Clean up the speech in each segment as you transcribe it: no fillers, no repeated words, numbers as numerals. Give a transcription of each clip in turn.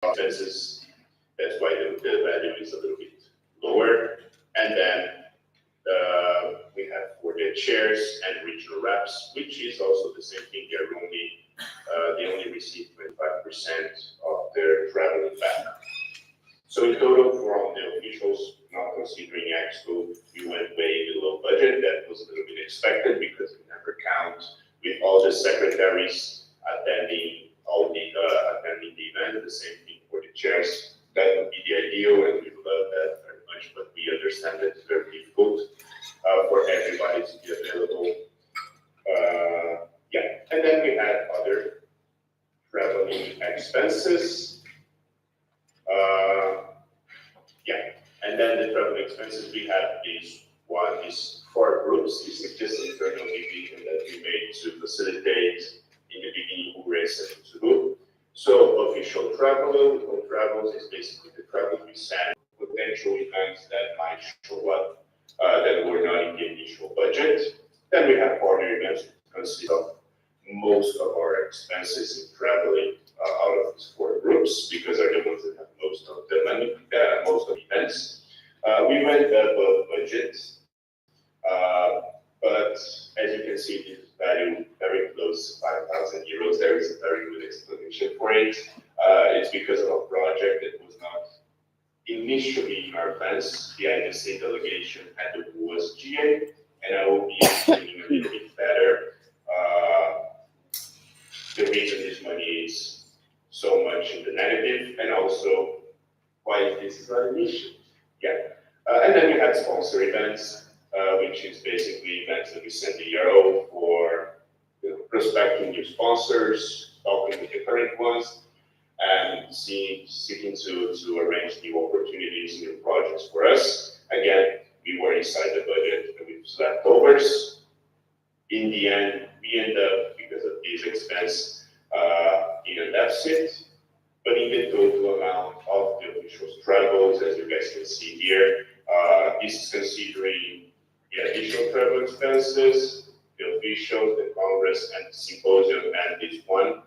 expenses. That's why the value is a little bit lower. And then we have for the chairs and regional reps, which is also the same thing. They only receive 25% of their traveling back. So in total, from the officials, not considering Expo, we went way below budget. That was a little bit expected because we never count with all the secretaries attending attending the event. The same thing for the chairs. That would be the ideal, and we love that very much. But we understand that it's very difficult for everybody to be available. And then we had other traveling expenses. And then the travel expenses, we have these 4 groups. This is just internal meeting that we made to facilitate in the beginning URES and Suru. So official travels is basically the travel we send, potential events that might show up that were not in the initial budget. Then we have partner events, consist of most of our expenses in traveling out of these 4 groups, because they're the ones that have most of the money, most of the events. We went above budget, but as you can see, this value very close to 5,000 euros. There is a very good explanation for it. It's because of a project that was not initially in our plans. The IVSA delegation had the was GA, and I will be explaining a little bit better the reason this money is so much in the negative, and also why this is not an issue. And then we had sponsor events, which is basically events that we send the ERO for prospecting new sponsors, talking with the current ones, and seeking to arrange new opportunities, new projects for us. Again, we were inside the budget with leftovers. In the end, we end up, because of this expense, in a deficit. But in the total amount of the officials' travels, as you guys can see here, this is considering the additional travel expenses, the officials, the Congress, and the Symposium, and this one.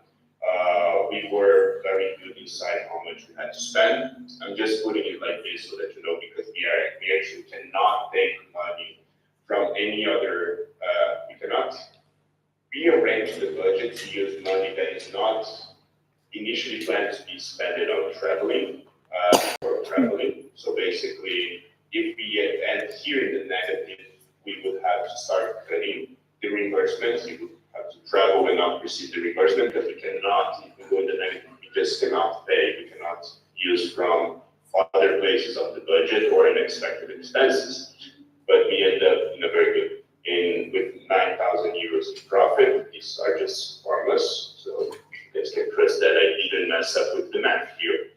We were very good inside how much we had to spend. I'm just putting it like this so that you know, because we actually cannot take money from any other, we cannot rearrange the budget to use money that is not initially planned to be spent on traveling, So basically, if we end here in the negative, we would have to start cutting the reimbursements. We would have to travel and not receive the reimbursement, because we cannot, if we go in the negative, we just cannot pay. We cannot use from other places of the budget or unexpected expenses. But we end up in a very good, with 9,000 euros in profit. These are just formulas, so you guys can trust that I didn't mess up with the math here.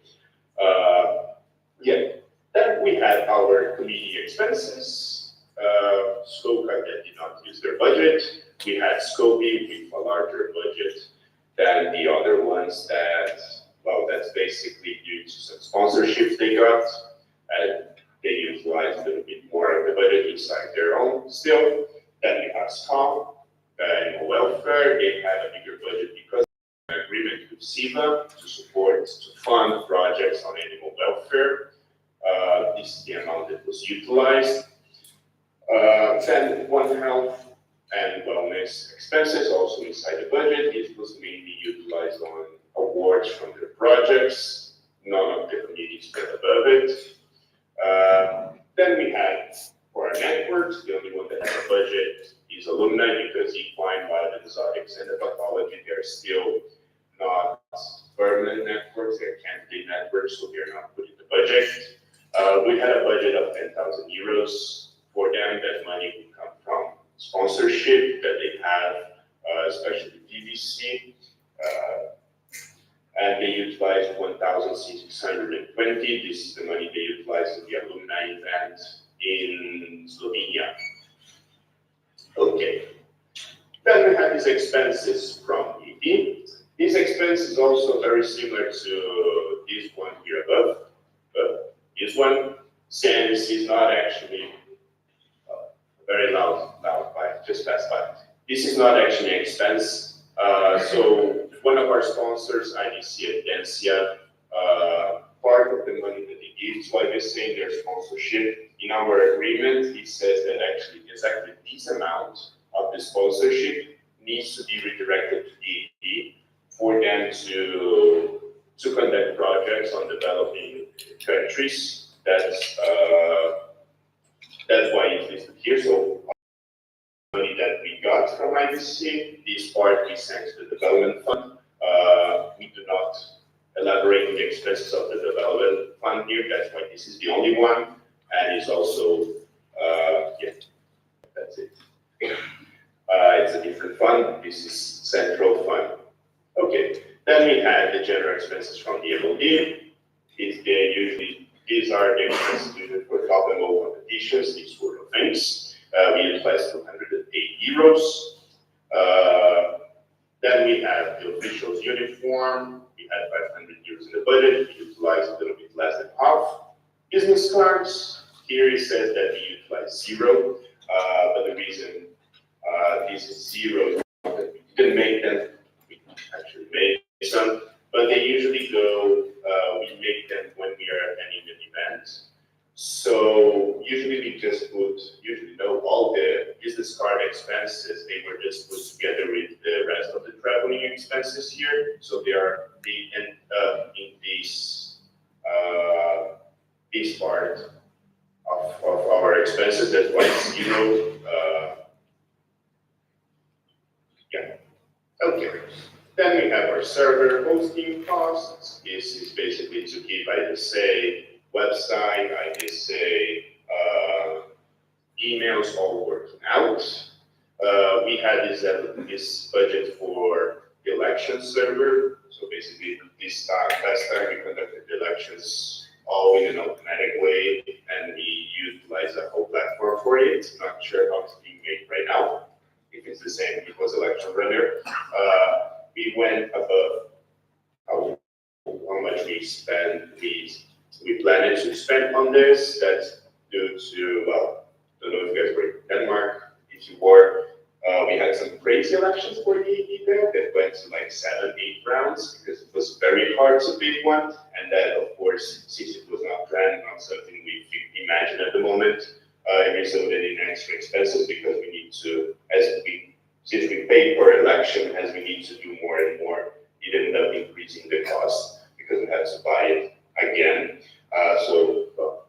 Then we had our committee expenses. SCOCA that did not use their budget. We had SCOBY with a larger budget than the other ones that, well, that's basically due to some sponsorships they got. And they utilized a little bit more of the budget inside their own still. Then we have SCOM, animal welfare. They had a bigger budget because of an agreement with SIVA to fund projects on animal welfare. This is the amount that was utilized. Then One Health and Wellness expenses also inside the budget. It was mainly utilized on awards from the projects. None of the committees went above it. Then we had, for our networks, the only one that has a budget is alumni, because equine, wild exotics, and the pathology, they're still not permanent networks, they're candidate networks, so they're not put in the budget. We had a budget of 10,000 euros for them. That money would come from sponsorship that they have, especially PVC. And they utilized 1,620. This is the money they utilized in the alumni event in Slovenia. Okay. Then we have these expenses from ED. These expenses also very similar to this one here above. This one, since is not actually very loud by just passed by. This is not actually an expense. So one of our sponsors, IVSA Indonesia, is why we're saying their sponsorship. In our agreement, it says that actually exactly this amount of the sponsorship needs to be redirected to DAD for them to conduct projects on developing countries. That's why it's listed here. So money that we got from IVSA, this part we sent to the development fund. We do not elaborate on the expenses of the development fund here. That's why this is the only one, and it's also yeah, that's it. It's a different fund. This is central fund. Okay. Then we had the general expenses from the MOD. These are the expenses needed for top and low competitions, these sort of things. We utilized 208 euros. Then we have the officials' uniform. We had 500 euros in the budget. We utilized a little bit less than half. Business cards. Here it says that we utilized 0, but the reason this is 0 is that we didn't make them. We actually made some, but they usually go. We make them when we are attending an event. So usually we just put, all the business card expenses, they were just put together with the rest of the traveling expenses here. So they end up in this part of our expenses. That's why it's 0. Yeah. Okay. Then we have our server hosting costs. This is basically to keep IVSA website, IVSA emails all working out. We had this budget for the election server. So basically, last time we conducted the elections all in an automatic way, and we utilized a whole platform for it. Not sure how it's being made right now. If it's the same, it was election runner. We went above how much we spent. We planned to spend on this. That's due to, well, I don't know if you guys were in Denmark. If you were, we had some crazy elections for the email that went to like 7, 8 rounds because it was very hard to pick one. And that, of course, since it was not planned, not something we imagine at the moment, it resulted in extra expenses because we need to, since we pay per election, as we need to do more and more, it ended up increasing the cost because we had to buy it again. So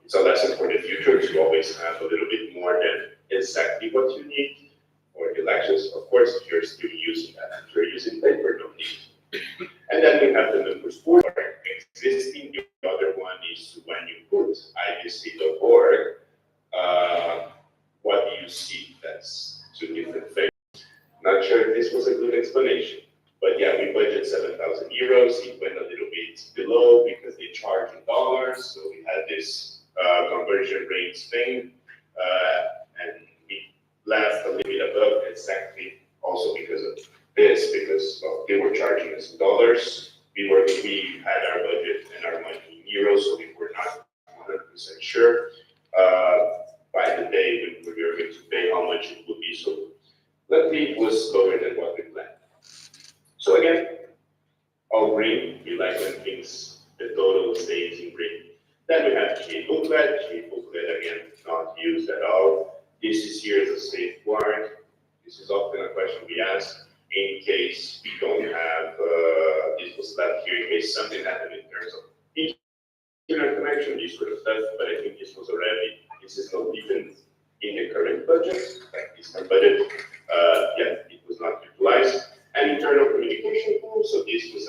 it's a lesson for the future to always have a little bit more than exactly what you need for the elections. Of course, if you're still using that, if you're using paper, no need. And then we have the numbers for existing. The other one is when you put IVSA.org, what do you see? That's 2 different things. Not sure if this was a good explanation, but yeah, we budget 7,000 euros. It went a little bit below because they charge in dollars, so we had this conversion rates thing, and we left a little bit above exactly also because of this, because they were charging us in dollars. We had our budget and our money in euros, so we were not 100% sure by the day when we were going to pay how much it would be. So luckily, it was lower than what we planned. So again, all green. We like when the total stays in green. Then we have GA booklet. GA booklet, again, not used at all. This is here as a safeguard. This is often a question we ask in case we don't have, this was left here in case something happened in terms of internet connection, this sort of stuff, but I think this is not even in the current budget, like this current budget, it was not utilized. And internal communication tools, so this was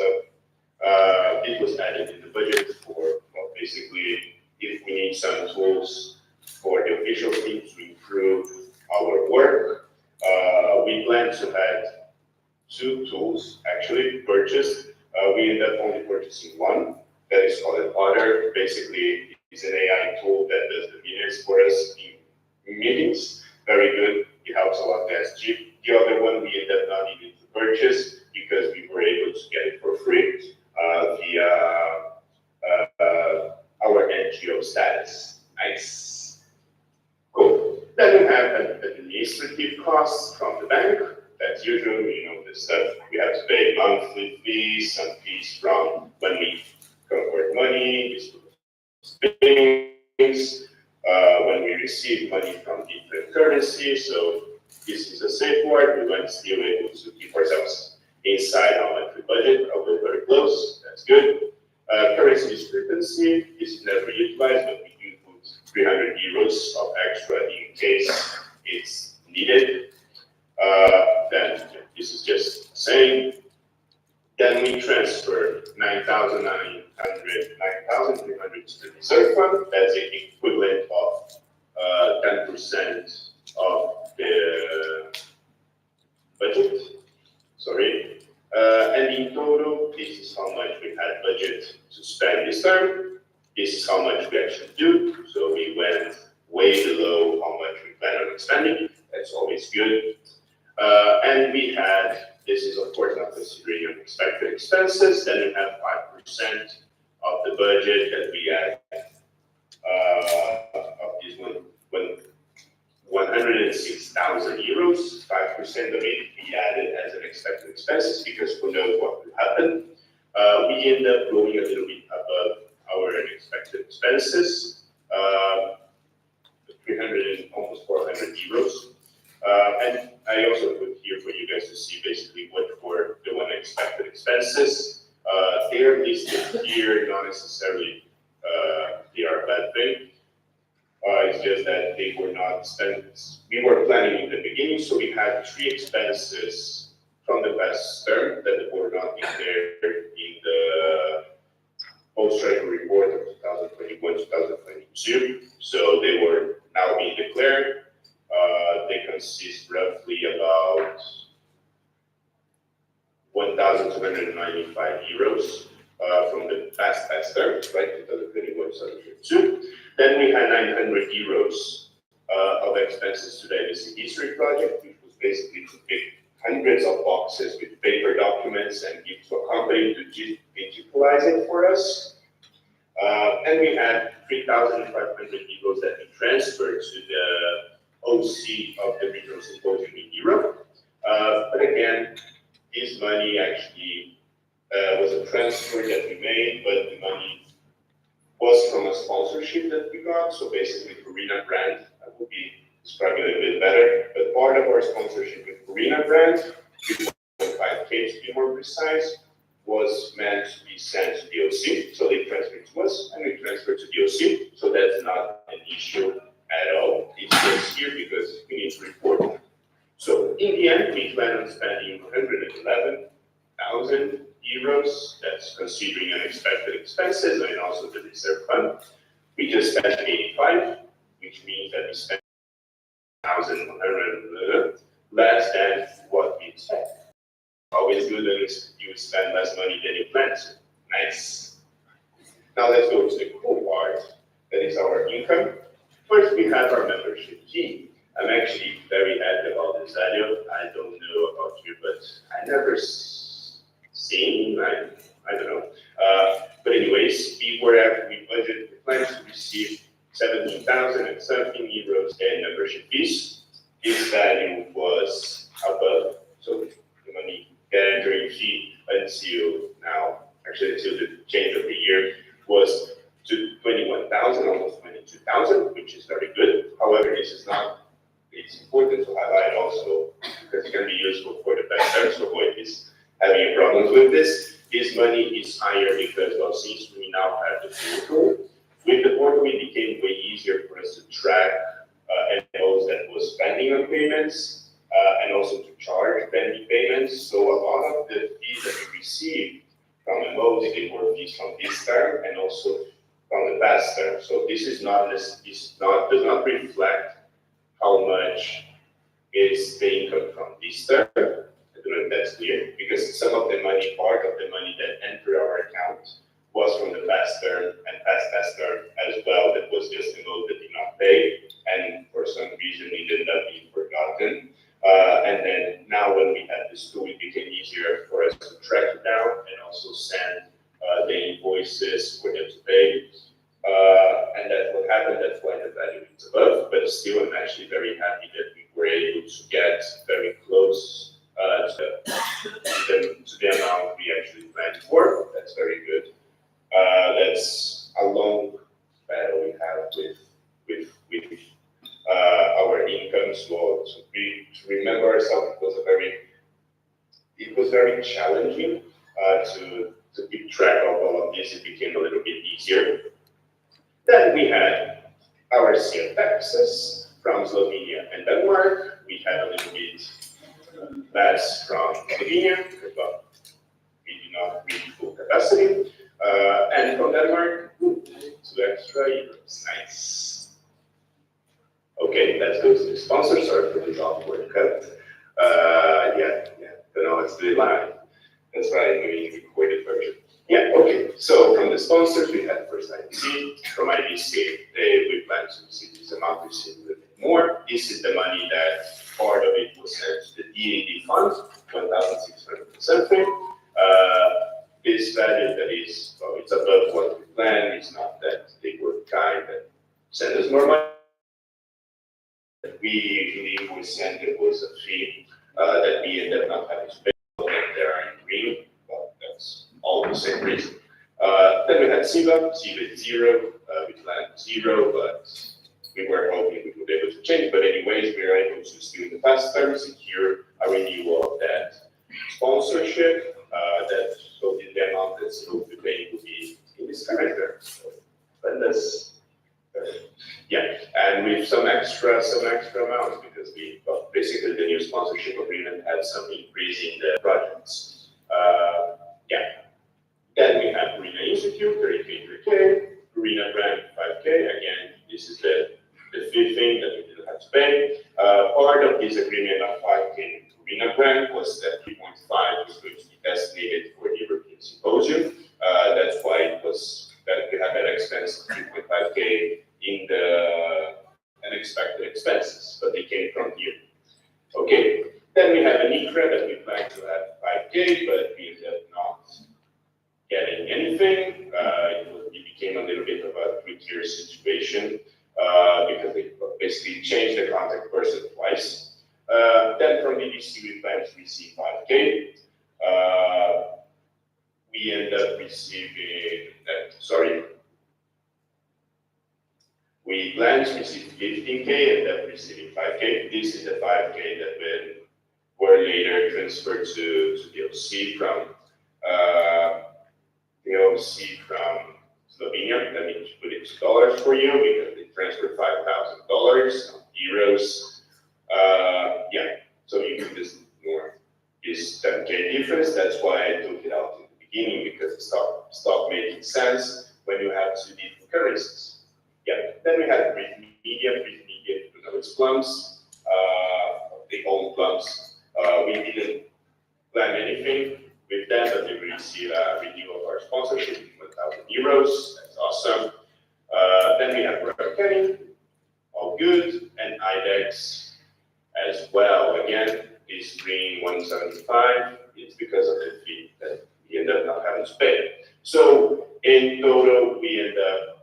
added in the budget for, well, basically, if we need some tools for the official team to improve our work. We plan to have 2 tools actually purchased. We end up only purchasing one that is called Otter. Basically, it's an AI tool that does the minutes for us in meetings. Very good. It helps a lot as Jeep. The other one we end up not needing to purchase because we were able to get it for free via our NGO status. Nice. Cool. Then we have administrative costs from the bank. That's usually, the stuff we have to pay monthly fees, some fees from when we convert money, this sort of things when we receive money from different currencies. So this is a safeguard. We were still able to keep ourselves inside our monthly budget, although very close. That's good. Currency discrepancy is never utilized, but we do put 300 euros of extra in case it's needed. Then this is just saying. Then we transfer 9,300 to the reserve fund. That's the equivalent of 10% of the budget. Sorry. And in total, this is how much we had budget to spend this term. This is how much we actually do. So we went way below how much we plan on spending. That's always good. And we had, this is of course not considering unexpected expenses, then we have 5% of the budget that we had of this 106,000 euros. 5% of it we added as unexpected expenses because who knows what will happen. We end up going a little bit above our unexpected expenses, 300 and almost 400 euros. And I also put here for you guys to see basically what were the unexpected expenses. They are listed here, not necessarily they are a bad thing. It's just that they were not spent. We were planning in the beginning, so we had 3 expenses from the past term that were not declared in the post-treasury report of 2021-2022. So they were now being declared. They consist roughly about 1,295 euros from the past term, right, 2021-2022. Then we had 900 euros of expenses to the IVSA history project, which was basically to pick hundreds of boxes with paper documents and give to a company to digitalize it for us. And we had 3,500 euros that we transferred to the OC of the regional symposium in Europe. But again, this money actually was a transfer that we made, but the money was from a sponsorship that we got. So basically, Purina brand, I will be describing a little bit better. But part of our sponsorship with Purina brand, 3.5K to be more precise, was meant to be sent to the OC. So they transferred to us, and we transferred to the OC. So that's not an issue at all. It's just here because we need to report it. So in the end, we plan on spending 111,000 euros. That's considering unexpected expenses and also the reserve fund. We just spent 85, which means that we spent 1,100 less than what we expect. Always good when you spend less money than you planned. Nice. Now let's go to the cool part. That is our income. First, we have our membership fee. I'm actually very happy about this value. I don't know about you, but I never seen, I don't know. But anyways, we budgeted, we plan to receive 17,000 and something euros in membership fees. This value was above, so the money entering fee until now, actually until the change of the year, was to 21,000, almost 22,000, which is very good. However, this is not, it's important to highlight also because it can be useful for the best terms to avoid this having problems with this. This money is higher because, well, since we now have the portal, with the portal it became way easier for us to track NOs that was spending on payments and also to charge pending payments. So a lot of the fees that we received from MOs, they were fees from this term and also from the past term. So this is not, does not reflect how much is the income from this term. I don't know if that's clear, because some of the money, part of the money that entered our account was from the past term and past term as well. That was just a note that did not pay, and for some reason it ended up being forgotten. And then now when we had this tool, it became easier for us to track it down and also send the invoices for them to pay. And that's what happened. That's why the value is above. But still, I'm actually very happy that we were able to get very close to the amount we actually planned for. That's very good. That's a long was very challenging to keep track of all of this. It became a little bit easier. Then we had our sale taxes from Slovenia and Denmark. We had a little bit less from Slovenia, but we do not reach full capacity. And from Denmark, 2 extra euros. Nice. Okay, let's go to the sponsor. Sorry for this awkward cut. But now let's do it live. That's why I'm doing the recorded version. Yeah, okay. So from the sponsors, we had first IVC. From IVC, we plan to receive this amount, receive a little bit more. This is the money that part of it was sent to the DAD fund, 1,600 something. This value that is, well, it's above what we planned. It's not that they were kind and sent us more money. We usually was sent, there was a fee that we ended up not having to pay, and there are in green. Well, that's all the same reason. Then we had SIVA. SIVA is 0. We planned 0, but we were hoping we would be able to change. But anyways, we were able to still in the past term secure a renewal of that sponsorship. That so the amount that SIVA will be paying will be in this character. So, but that's and with some extra amounts because we basically the new sponsorship agreement had some increase in the projects. Then we have Arena Institute, 30K, 3K, Arena Brand, 5K. Again, this is the fifth thing that we didn't have to pay. Part of this agreement of 5K Arena Brand was that 3.5 was going to be designated for the European Symposium. That's why it was that we had that expense of 3.5K in the unexpected expenses, but they came from here. Okay, then we have an ICRA that we planned to have 5K, but we ended up not getting anything. It became a little bit of a trickier situation because they basically changed the contact person twice. Then from BBC we planned to receive 5K. We end up receiving, we planned to receive 15K and then receiving 5K. This is the 5K that were later transferred to the OC from Slovenia. Let me put it to dollars for you because they transferred $5,000, euros. So you can just ignore this 10K difference. That's why I took it out in the beginning because it stopped making sense when you have two different currencies. Then we had Brit Media, you know, its plums, they own plums. We didn't plan anything with them, but they received a renewal of our sponsorship, 1,000 euros. That's awesome. Then we have Robert Kenny, all good, and IDEX as well. Again, this green 175, it's because of the fee that we end up not having to pay. So in total, we end up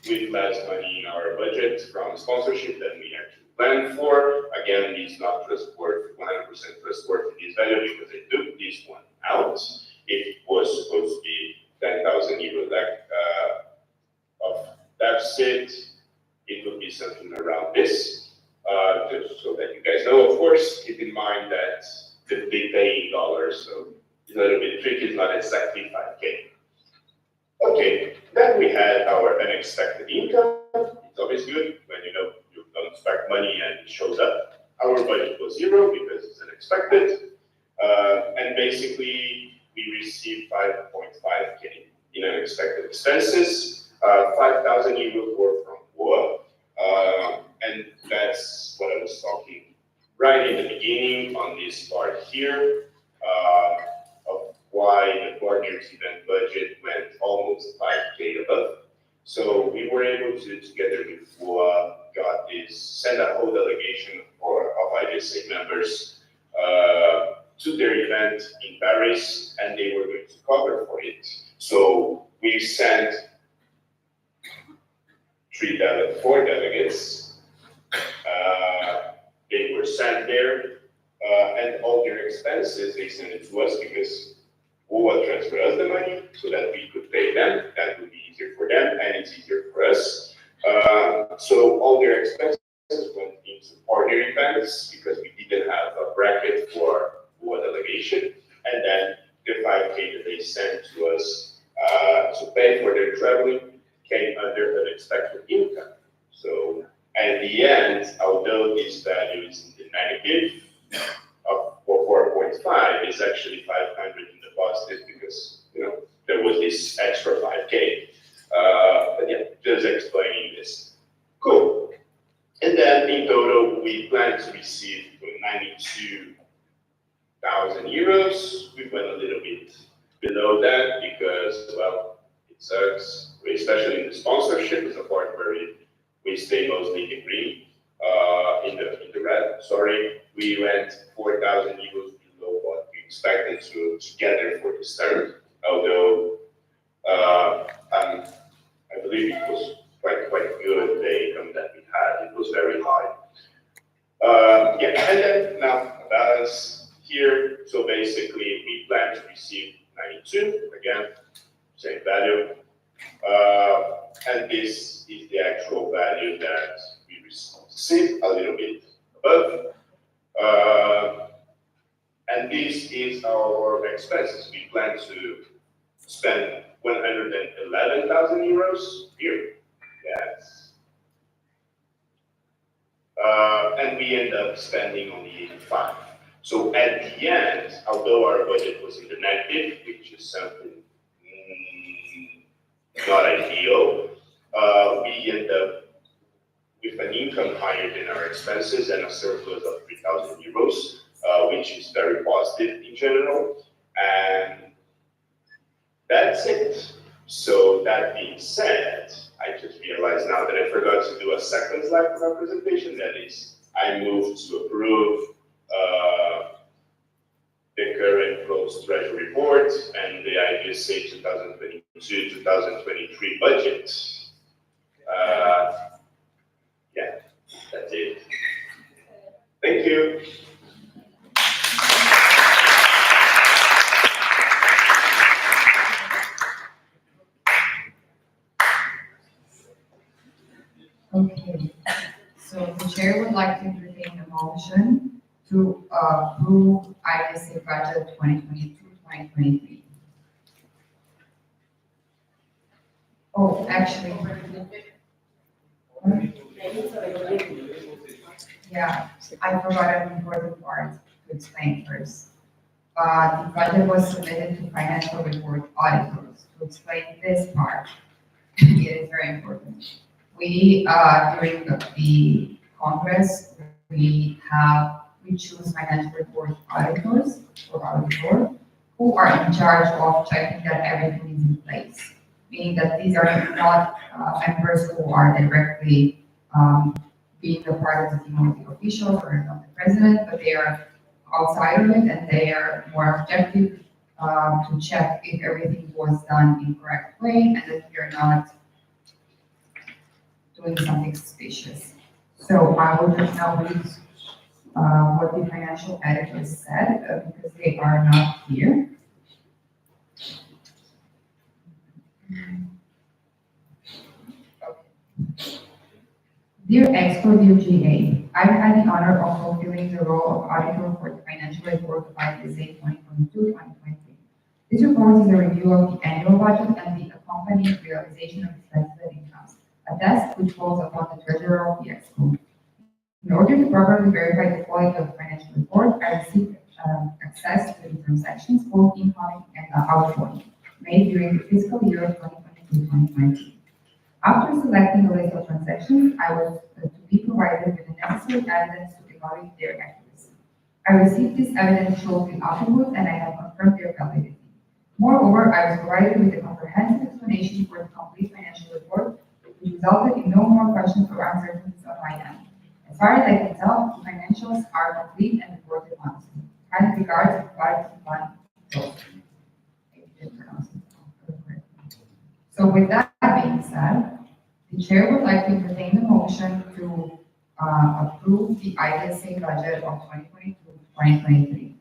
with less money in our budget from sponsorship than we actually planned for. Again, it's not trustworthy, 100% trustworthy this value because they took this one out. It was supposed to be 10,000 euros of deficit. It would be something around this. Just so that you guys know, of course, keep in mind that they pay in dollars, so it's a little bit tricky. It's not exactly 5K. Okay, then we had our unexpected income. It's always good when you don't expect money and it shows up. Our budget was 0 because it's unexpected. And basically, we received 5.5K in unexpected expenses. 5,000 euros were from WOA. And that's what I was talking right in the beginning on this part here. Of why the partners event budget went almost 5K above. So we were able to, together with WOA, send a whole delegation of IVSA members to their event in Paris, and they were going to cover for it. So we sent 4 delegates. They were sent there, and all their expenses, they sent it to us because WOA transferred us the money so that we could pay them. That would be easier for them, and it's easier for us. So all their expenses went into partner events because we didn't have a bracket for pay for their traveling came under unexpected income. So at the end, although this value is in the negative of 4.5, it's actually 500 in the positive because there was this extra 5K. But yeah, just explaining this. Cool. And then in total, we plan to receive 92,000 euros. We went a little bit below that because, well, it sucks, especially in the sponsorship is a part where we stay mostly in green, in the red, sorry. We went 4,000 euros below what we expected to gather for this term, although I believe it was quite good, the income that we had. It was very high. Yeah, and then now balance here. So basically, we plan to receive 92 again, same value, and this is the actual value that we received, a little bit above. And this is our expenses. We plan to spend 111,000 euros here. Yes. And we end up spending only 85. So at the end, although our budget was in the negative, which is something not ideal, we end up with an income higher than our expenses and a surplus of 3,000 euros, which is very positive in general. And that's it. So that being said, I just realized now that I forgot to do a second slide for our presentation. That is, I moved to approve the current closed treasury report and the IVSA 2022-2023 budget. Yeah, that's it. Thank you. Okay, so the chair would like to entertain a motion to approve IVSA budget 2022-2023. Oh, actually, yeah, I forgot an important part to explain first. The budget was submitted to financial report auditors. To explain this part, it is very important. We, during the Congress, we choose financial report auditors or auditor who are in charge of checking that everything is in place. Meaning that these are not members who are directly being a part of the team of the officials or not the president, but they are outside of it and they are more objective to check if everything was done in the correct way and that we are not doing something suspicious. So I will just now read what the financial editors said because they are not here. Dear EXCO, dear GA, I've had the honor of fulfilling the role of auditor for the financial report of IVSA 2022-2023. This report is a review of the annual budget and the accompanying realization of expenses and incomes, a task which falls upon the treasurer of the EXCO. In order to properly verify the quality of the financial report, I received access to the transactions, both incoming and outgoing, made during the fiscal year of 2022-2023. After selecting a list of transactions, I was to be provided with the necessary evidence to evaluate their accuracy. I received this evidence shortly afterwards and I have confirmed their validity. Moreover, I was provided with a comprehensive explanation for the complete financial report, which resulted in no more questions or uncertainties on my end. As far as I can tell, the financials are complete and reported honestly. Kind regards, Plan. So with that being said, the chair would like to entertain the motion to approve the IVSA budget of 2022-2023.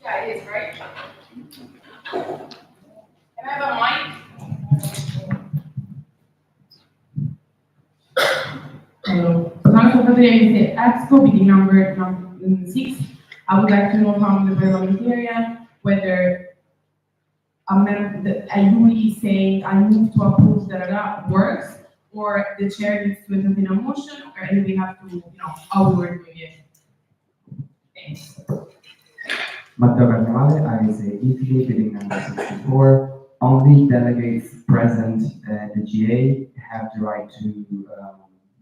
Yeah, it is, right? there is the EXCO meeting number 6. I would like to know from the parliamentarian whether a UE is saying I move to approve that works, or the chair needs to entertain a motion, or and we have to, how we were doing it. Thanks. Madam IVSA EPA bidding number 64. Only delegates present at the GA have the right to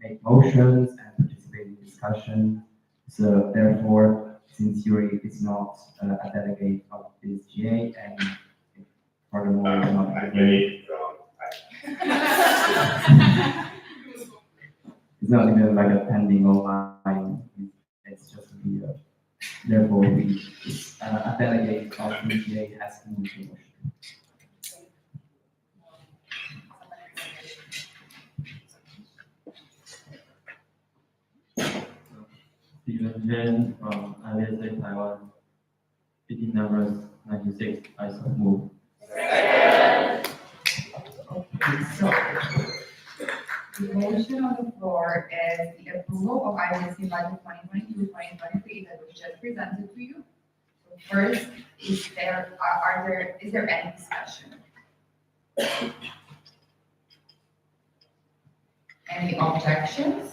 make motions and participate in discussion. So therefore, since Yuri is not a delegate of this GA and furthermore is not I'm very wrong. it's not even like a pending online. It's just the therefore a delegate of the GA has to move the motion. Stephen Chen from IVSA Taiwan, meeting numbers 96, I so move. Okay, so the motion on the floor is the approval of IVSA budget 2022-2023 that was just presented to you. So first, is there any discussion? Any objections?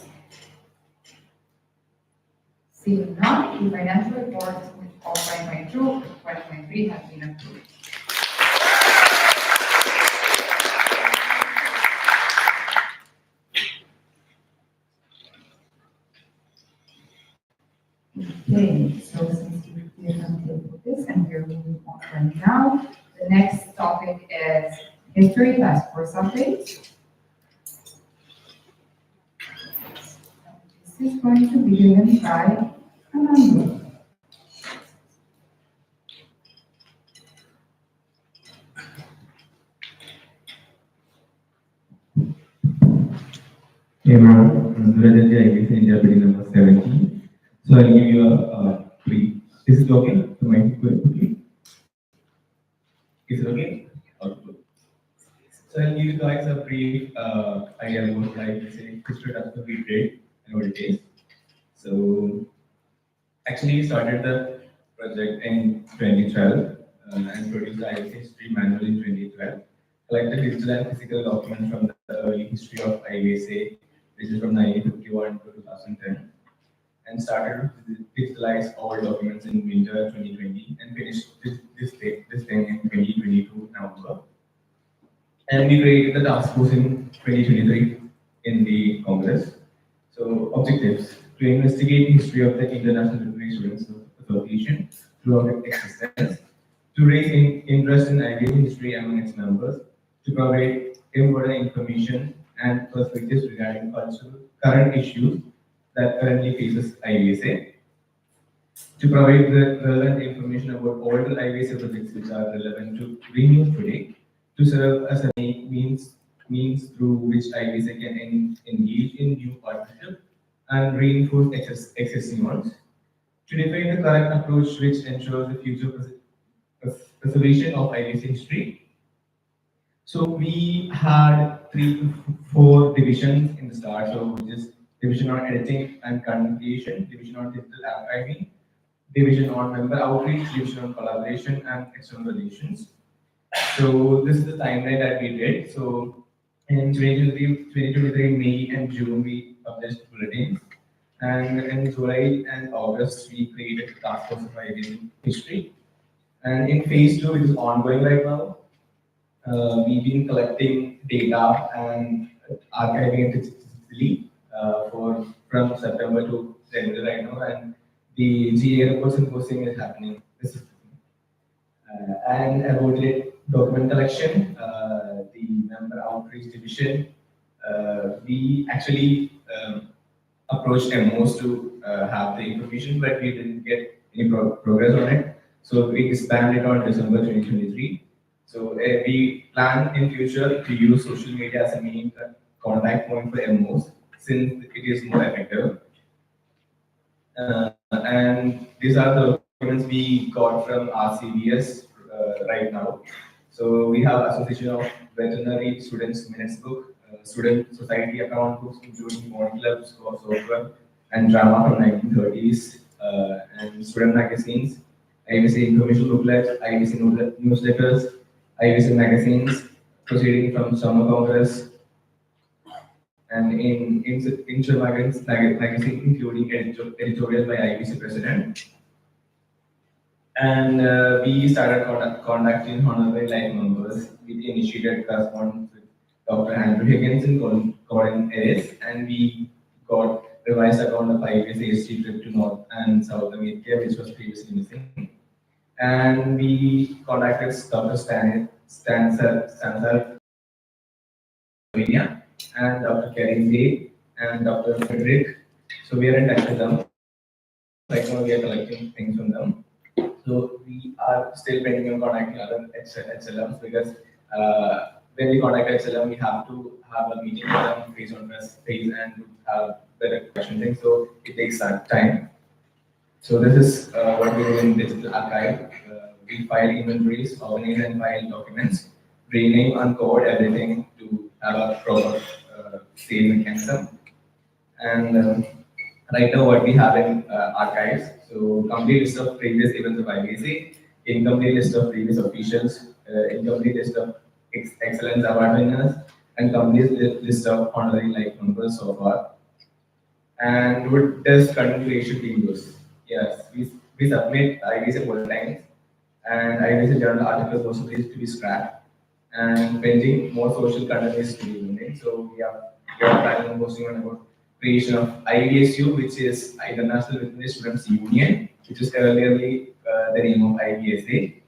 Seeing none, the financial report of 2022-2023 has been approved. Okay, so since we can table this and we're moving on right now, the next topic is history task force update. This is going to be given by Amanda. Hey everyone, India India bidding number 17. So I'll give you a brief. Is it okay? To mind quickly? Is it okay? Okay, good. So I'll give you guys a brief idea about like say history of the we did and what it is. So actually we started the project in 2012 and produced the IVSA history manual in 2012. Collected digital and physical documents from the early history of IVSA, which is from 1951 to 2010, and started to digitalize all documents in winter 2020 and finished this thing in 2022 November. And we created the task force in 2023 in the Congress. So objectives: to investigate history of the International Literary Students Association throughout its existence, to raise interest in IVSA history among its members, to provide important information and perspectives regarding cultural current issues that currently faces IVSA, to provide the relevant information about all the IVSA projects which are relevant to renew today, to serve as a means through which IVSA can engage in new partnerships and reinforce existing ones, to define the correct approach which ensures the future preservation of IVSA history. So we had 3 to 4 divisions in the start. So which is division on editing and content creation, division on digital archiving, division on member outreach, division on collaboration and external relations. So this is the timeline that we did. So in 2023 May and June we published bulletins, and in July and August we created a task force of IVSA history. And in phase 2, it is ongoing right now. We've been collecting data and archiving it digitally from September to January right now, and the GA report symposium is happening. This is and about the document collection, the member outreach division, we actually approached MOs to have the information, but we didn't get any progress on it. So we expanded on December 2023. So we plan in future to use social media as a main contact point for MOs, since it is more effective. And these are the documents we got from RCBS right now. So we have Association of Veterinary Students Minutes Book, Student Society account books, including Bond Clubs, software, and drama from 1930s, and student magazines, IVSA information booklets, IVSA newsletters, IVSA magazines, proceeding from summer congress, and in magazine, including editorial by IVSA president. And we started contacting honorary life members. We initiated correspondence with Dr. Andrew Higgins and Colin Ellis, and we got revised account of IVSA history trip to North and South America, which was previously missing. And we contacted Dr. Stanisel and Dr. Karim Day and Dr. Frederick. So we are in touch with them. Right now we are collecting things from them. So we are still pending on contacting other HLMs because when we contact HLM, we have to have a meeting with them face on face and have better question things. So it takes that time. So this is what we do in digital archive. We file inventories, organize and file documents, rename and code everything to have a proper save mechanism. And right now what we have in archives, so complete list of previous events of IVSA, incomplete list of previous officials, incomplete list of excellence award winners, and complete list of honorary life members so far. And what does content creation team do? Yes, we submit IVSA bulletins and IVSA journal articles also needs to be scrapped, and pending more social content is to be made. So we are planning on posting on about creation of IVSU, which is International Witness Students Union, which is earlierly the name of IVSA,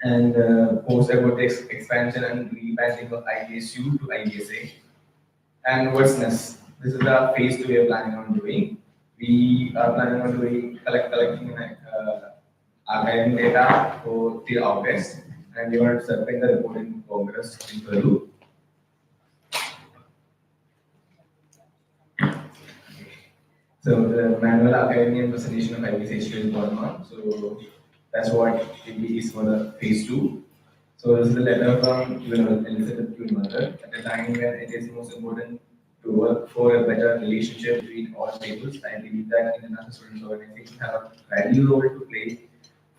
and post about the expansion and rebranding of IVSU to IVSA. And what's next? This is the phase 2 we are planning on doing. We are planning on doing collecting archiving data for till August, and we want to submit the report in Congress in Peru. So the manual archiving and presentation of IVSA history is going on. So that's what it is for the phase 2. So this is a letter from Elizabeth Queen Mother at a time when it is most important to work for a better relationship between all stakeholders. I believe that international students organizations have a valuable role to play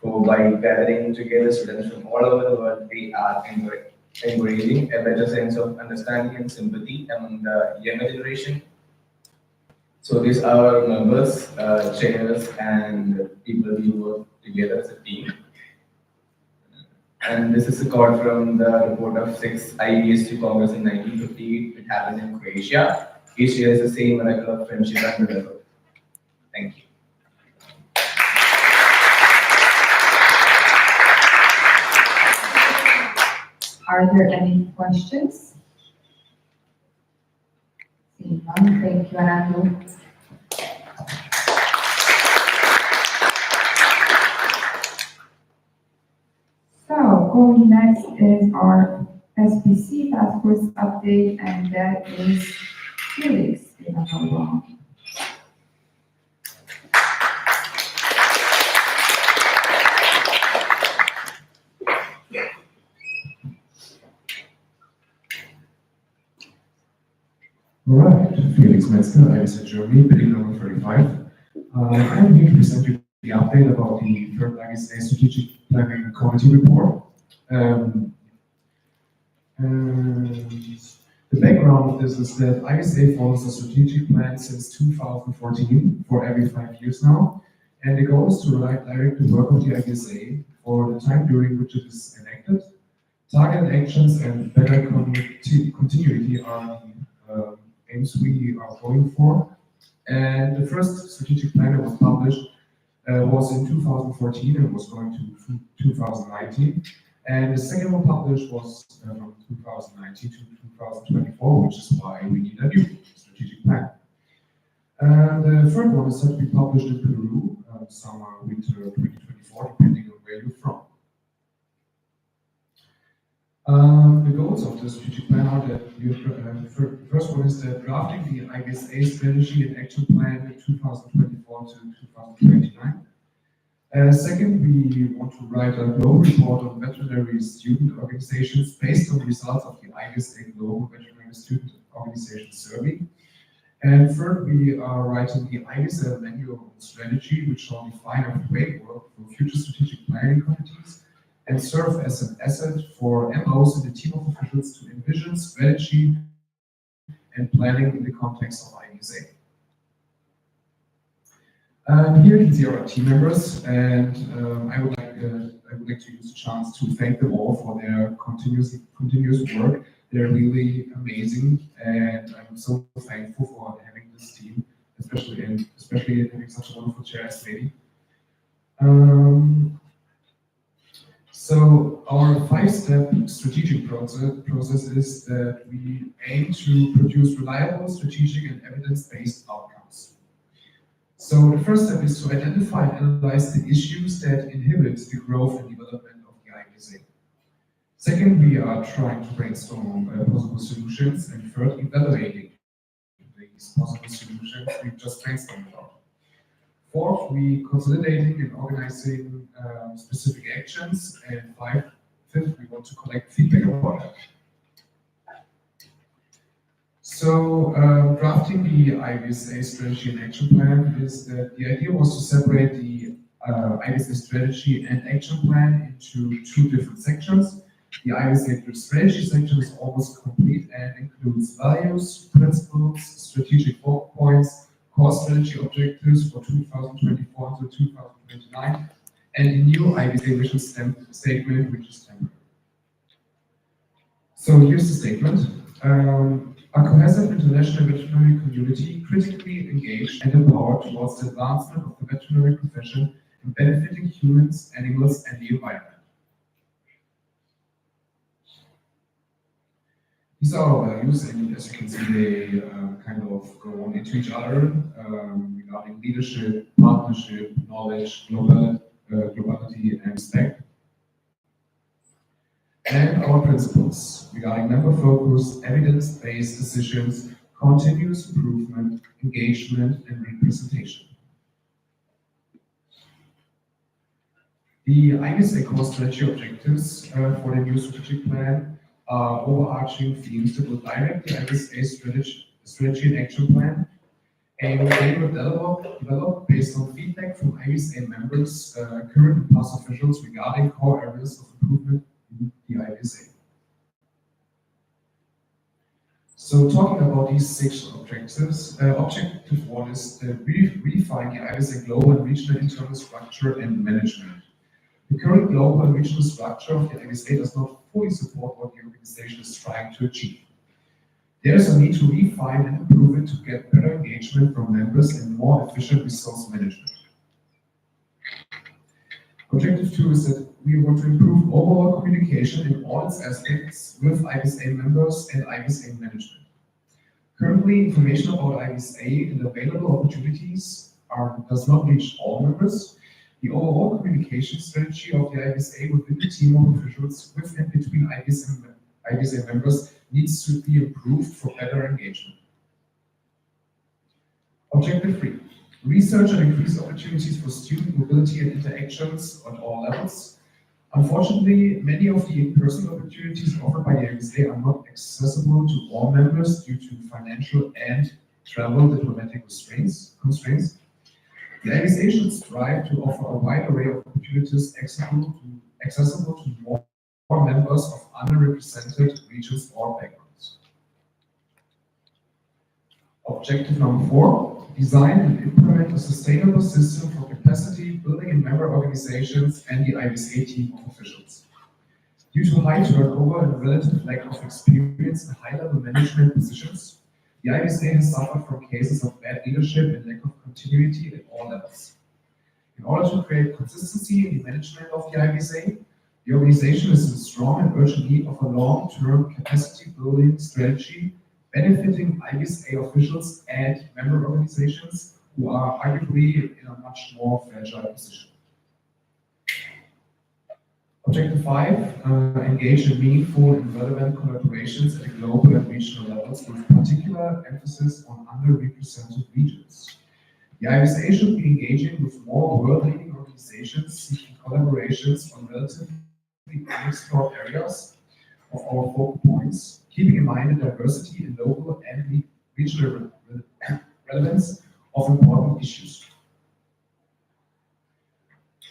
by gathering together students from all over the world. They are encouraging a better sense of understanding and sympathy among the younger generation. So these are our members, chairs, and people who work together as a team. And this is a quote from the report of 6 IVSA Congress in 1958. It happened in Croatia. Each year is the same miracle of friendship and brotherhood. Thank you. Are there any questions? Seeing none, thank you, Anandu. So, going next is our SPC task force update, and that is Felix, if I'm not wrong. All right, Felix Metzger, IVSA Germany, bidding number 35. I'm here to present you the update about the third IVSA Strategic Planning Committee report. The background of this is that IVSA follows a strategic plan since 2014 for every 5 years now, and the goal is to direct the work of the IVSA for the time during which it is enacted. Targeted actions and better continuity are the aims we are going for. And the first strategic plan that was published was in 2014 and was going to 2019. And the second one published was from 2019 to 2024, which is why we need a new strategic plan. And the third one is set to be published in Peru, summer, winter 2024, depending on where you're from. The goals of the strategic plan are that the first one is that drafting the IVSA strategy and action plan 2024 to 2029. Second, we want to write a global report on veterinary student organizations based on the results of the IVSA Global Veterinary Student Organization Survey. And third, we are writing the IVSA manual strategy, which shall define a framework for future strategic planning committees and serve as an asset for MOs and the team of officials to envision strategy and planning in the context of IVSA. Here you can see our team members, and I would like to use the chance to thank them all for their continuous work. They're really amazing, and I'm so thankful for having this team, especially having such a wonderful chair as lady. So our 5-step strategic process is that we aim to produce reliable, strategic, and evidence-based outcomes. So the first step is to identify and analyze the issues that inhibit the growth and development of the IVSA. Second, we are trying to brainstorm possible solutions, and third, evaluating these possible solutions we just brainstormed about. Fourth, we consolidating and organizing specific actions, and fifth, we want to collect feedback about that. So, drafting the IVSA strategy and action plan is that the idea was to separate the IVSA strategy and action plan into 2 different sections. The IVSA strategy section is almost complete and includes values, principles, strategic focal points, core strategy objectives for 2024 to 2029, and a new IVSA vision statement, which is temporary. So here's the statement. A cohesive international veterinary community critically engaged and empowered towards the advancement of the veterinary profession and benefiting humans, animals, and the environment. These are our values, and as you can see, they kind of go on into each other regarding leadership, partnership, knowledge, globality, and respect. And our principles regarding member-focused, evidence-based decisions, continuous improvement, engagement, and representation. The IVSA core strategy objectives for the new strategic plan are overarching themes that will direct the IVSA strategy and action plan, and they were developed based on feedback from IVSA members, current and past officials regarding core areas of improvement in the IVSA. So talking about these 6 objectives, objective 1 is to redefine the IVSA global and regional internal structure and management. The current global and regional structure of the IVSA does not fully support what the organization is trying to achieve. There is a need to refine and improve it to get better engagement from members and more efficient resource management. Objective 2 is that we want to improve overall communication in all its aspects with IVSA members and IVSA management. Currently, information about IVSA and available opportunities does not reach all members. The overall communication strategy of the IVSA within the team of officials with and between IVSA members needs to be improved for better engagement. Objective 3. Research and increase opportunities for student mobility and interactions on all levels. Unfortunately, many of the in-person opportunities offered by the IVSA are not accessible to all members due to financial and travel diplomatic constraints. The IVSA should strive to offer a wide array of opportunities accessible to more members of underrepresented regions or backgrounds. Objective number 4, design and implement a sustainable system for capacity building in member organizations and the IVSA team of officials. Due to high turnover and relative lack of experience in high-level management positions, the IVSA has suffered from cases of bad leadership and lack of continuity at all levels. In order to create consistency in the management of the IVSA, the organization is in strong and urgent need of a long-term capacity-building strategy benefiting IVSA officials and member organizations who are arguably in a much more fragile position. Objective 5, engage in meaningful and relevant collaborations at global and regional levels with particular emphasis on underrepresented regions. The IVSA should be engaging with more world-leading organizations seeking collaborations on relatively unexplored areas of our focal points, keeping in mind the diversity in local and regional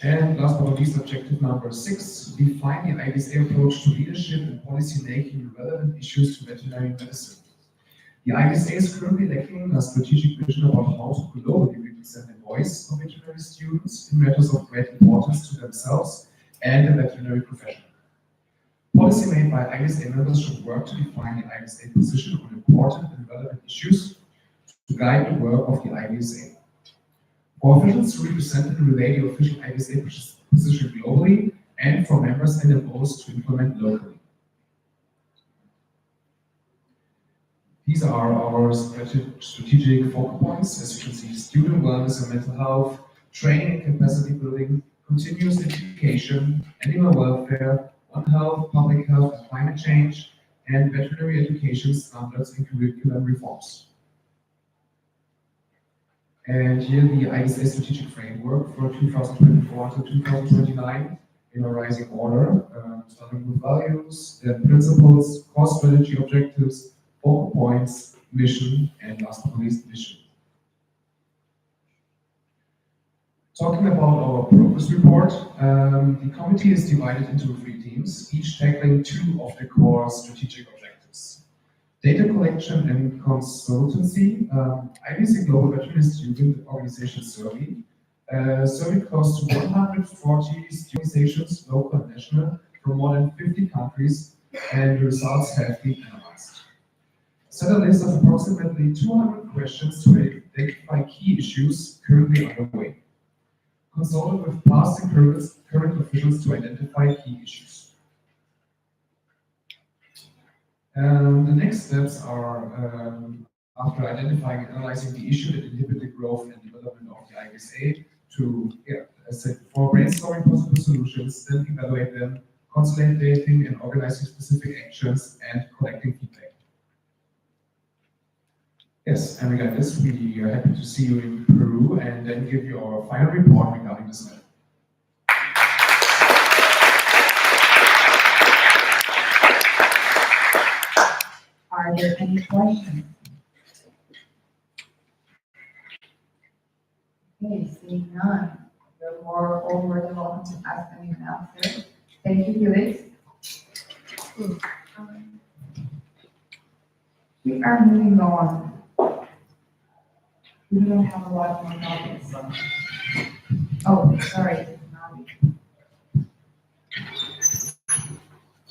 And last but not least, objective number 6, define the IVSA approach to leadership and policy making in relevant issues to veterinary medicine. The IVSA is currently lacking a strategic vision about how to globally represent the voice of veterinary students in matters of great importance to themselves and the veterinary profession. Policy made by IVSA members should work to define the IVSA position on important and relevant issues to guide the work of the IVSA. For officials to represent and relay the official IVSA position globally, and for members and NMOs to implement locally. These are our strategic focal points. As you can see, student wellness and mental health, training and capacity building, continuous education, animal welfare, One Health, public health and climate change, and veterinary education standards and curriculum reforms. And here the IVSA strategic framework for 2024 to 2029 in a rising order, starting with values, then principles, core strategy objectives, focal points, mission, and last but not least, vision. Talking about our progress report, the committee is divided into 3 teams, each tackling 2 of the core strategic objectives. Data collection and consultancy. IVSA Global Veterinary Student Organization survey. Surveyed close to 140 organizations, local and national, from more than 50 countries, and the results have been analyzed. Set a list of approximately 200 questions to identify key issues currently underway. Consulted with past and current officials to identify key issues. The next steps are, after identifying and analyzing the issue that inhibit the growth and development of the IVSA, to, as I said before, brainstorming possible solutions, then evaluate them, consolidating and organizing specific actions, and collecting feedback. Yes, and regarding this, we are happy to see you in Peru and then give you our final report regarding this matter. Are there any questions? Okay, seeing none, you're more than welcome to ask any answer. Thank you, Felix. We are moving on. We don't have a lot more topics. Oh, sorry.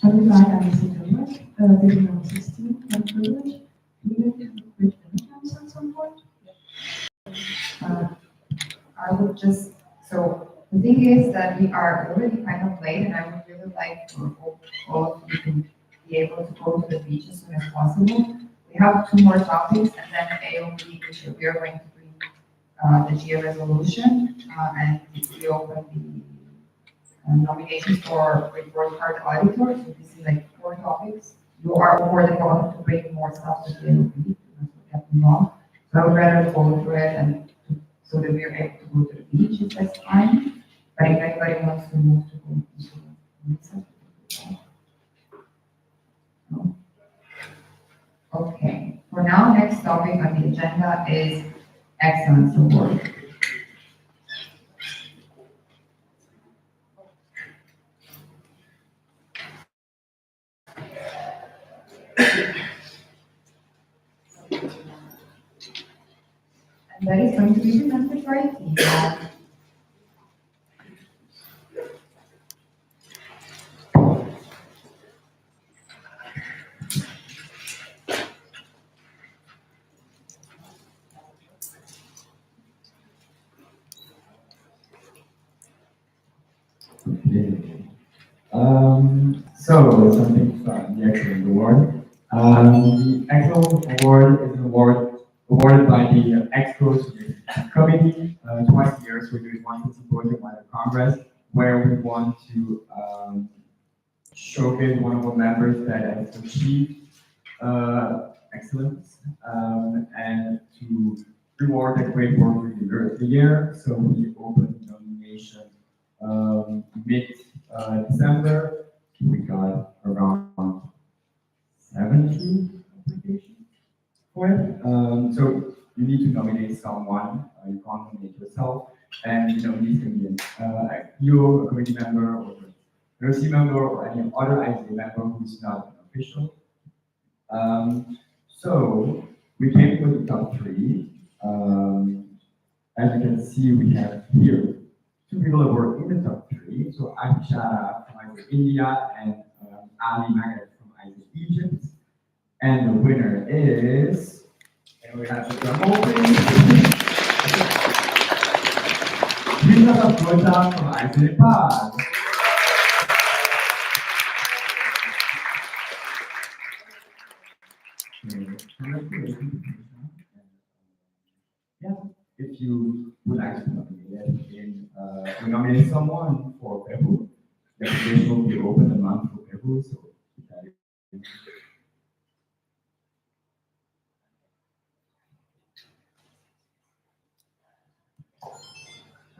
Everybody, I'm Mr. Video number 16, and privilege. Do you have a quick minute at some point? I would just, so the thing is that we are already kind of late, and I would really like for all of you to be able to go to the beach as soon as possible. We have 2 more topics, and then AOP, which we are going to bring the GA resolution, and we open the nominations for report card auditor. So this is like 4 topics. You are more than welcome to bring more stuff to the AOP, that's wrong. So I would rather go through it and so that we are able to go to the beach if that's fine. But if anybody wants to move to go to no? Okay, for now, next topic on the agenda is excellence award. And that is going to be presented by Tina. So something fun, the Excellent Award. The Excellent Award is an award awarded by the Expos Committee twice a year. So we do it once in Symposium at Congress, where we want to showcase one of our members that has achieved excellence and to reward a great work of the year. So we opened nomination mid-December. We got around 70 applications for it. So you need to nominate someone, you can't nominate yourself, and you nominate can be you, a committee member, or a RC member, or any other IVSA member who's not an official. So we came with the top three. As you can see, we have here two people that were in the top three. So Aisha from IVSA India and Ali Magad from IVSA Egypt. And the winner is, and we have the drum roll, please. Rita Kota from IVSA Nepal. Yeah, if you would like to nominate someone for Peru, the application will be open a month for Peru, so that is.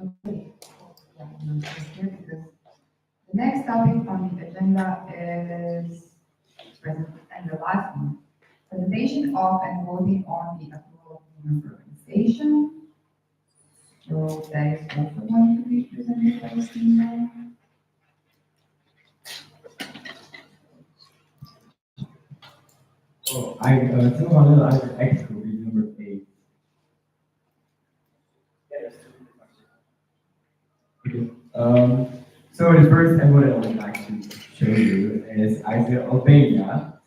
Okay. Yeah, I'm not here because the next topic on the agenda is and the last one, presentation of and voting on the approval of the member organization. So that is also going to be presented by Steve. Oh, I X will be number 8. Okay. So the first thing what I would like to show you is IVSA Albania.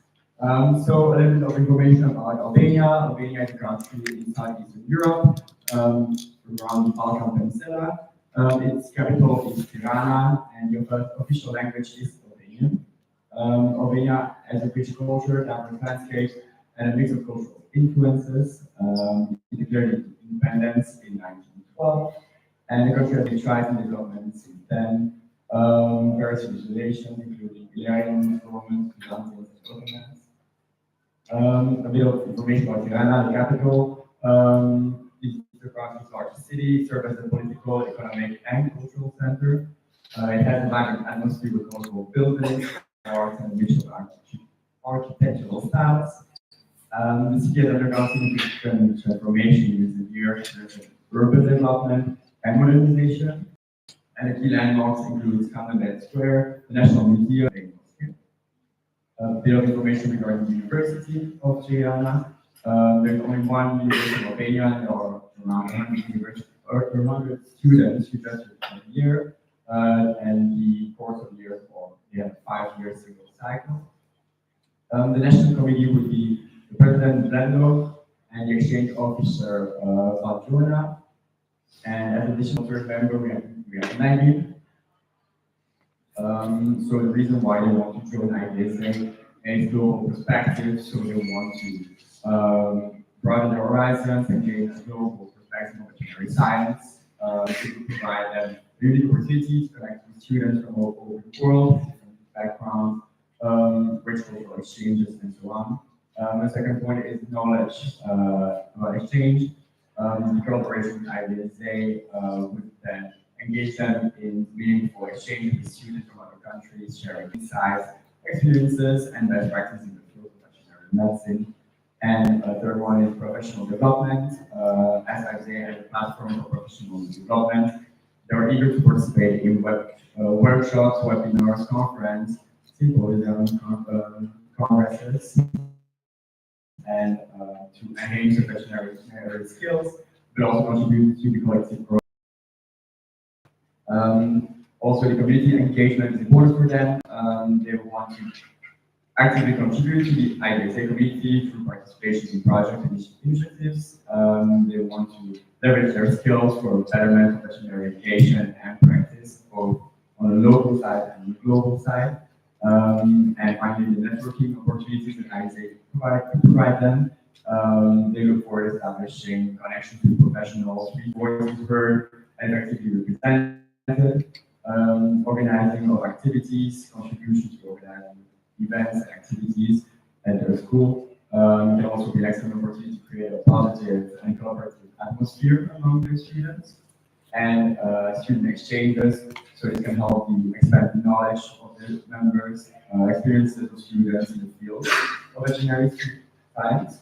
So a little bit of information about Albania. Albania is a country inside Eastern Europe, around the Balkan Peninsula. Its capital is Tirana, and the official language is Albanian. Albania has a rich culture, diverse landscape, and a mix of cultural influences. It declared independence in 1912, and the country has been thriving in development since then. Various civilizations, including Illyrian, Roman, Byzantine, and Ottomans. A bit of information about Tirana, the capital. It's the country's largest city, serves as a political, economic, and cultural center. It has a vibrant atmosphere with colorful buildings, art, and a mix of architectural styles. The city has undergone significant transformation in recent years. There's urban development and modernization. And the key landmarks include Cantonment Square, the National Museum, and a bit of information regarding the University of Tirana. There's only one university in Albania, and there are around 100 students who graduate every year. And the course of the year, they have a 5-year single cycle. The National Committee would be the President Blendo and the Exchange Officer Valjona. And as additional third member, we have Maggie. So the reason why they want to join IVSA is global perspective, so they want to broaden their horizons and gain a global perspective on veterinary science, to provide them unique opportunities to connect with students from all over the world, different backgrounds, rich cultural exchanges, and so on. The second point is knowledge about exchange. The collaboration with IVSA would then engage them in meaningful exchange with students from other countries, sharing insights, experiences, and best practices in the field of veterinary medicine. And a third one is professional development. As IVSA has a platform for professional development, they are eager to participate in workshops, webinars, conferences, symposiums, congresses, and to enhance their veterinary skills, but also contribute to the collective growth. Also, the community engagement is important for them. They want to actively contribute to the IVSA community through participation in project initiatives. They want to leverage their skills for betterment of veterinary education and practice, both on the local side and the global side. And finally, the networking opportunities that IVSA provide them. They look forward to establishing connections with professionals, voices heard and actively represented, organizing of activities, contributions to organizing events and activities at their school. It can also be an excellent opportunity to create a positive and collaborative atmosphere among their students, and student exchanges, so it can help you expand the knowledge of the members, experiences of students in the field of veterinary science.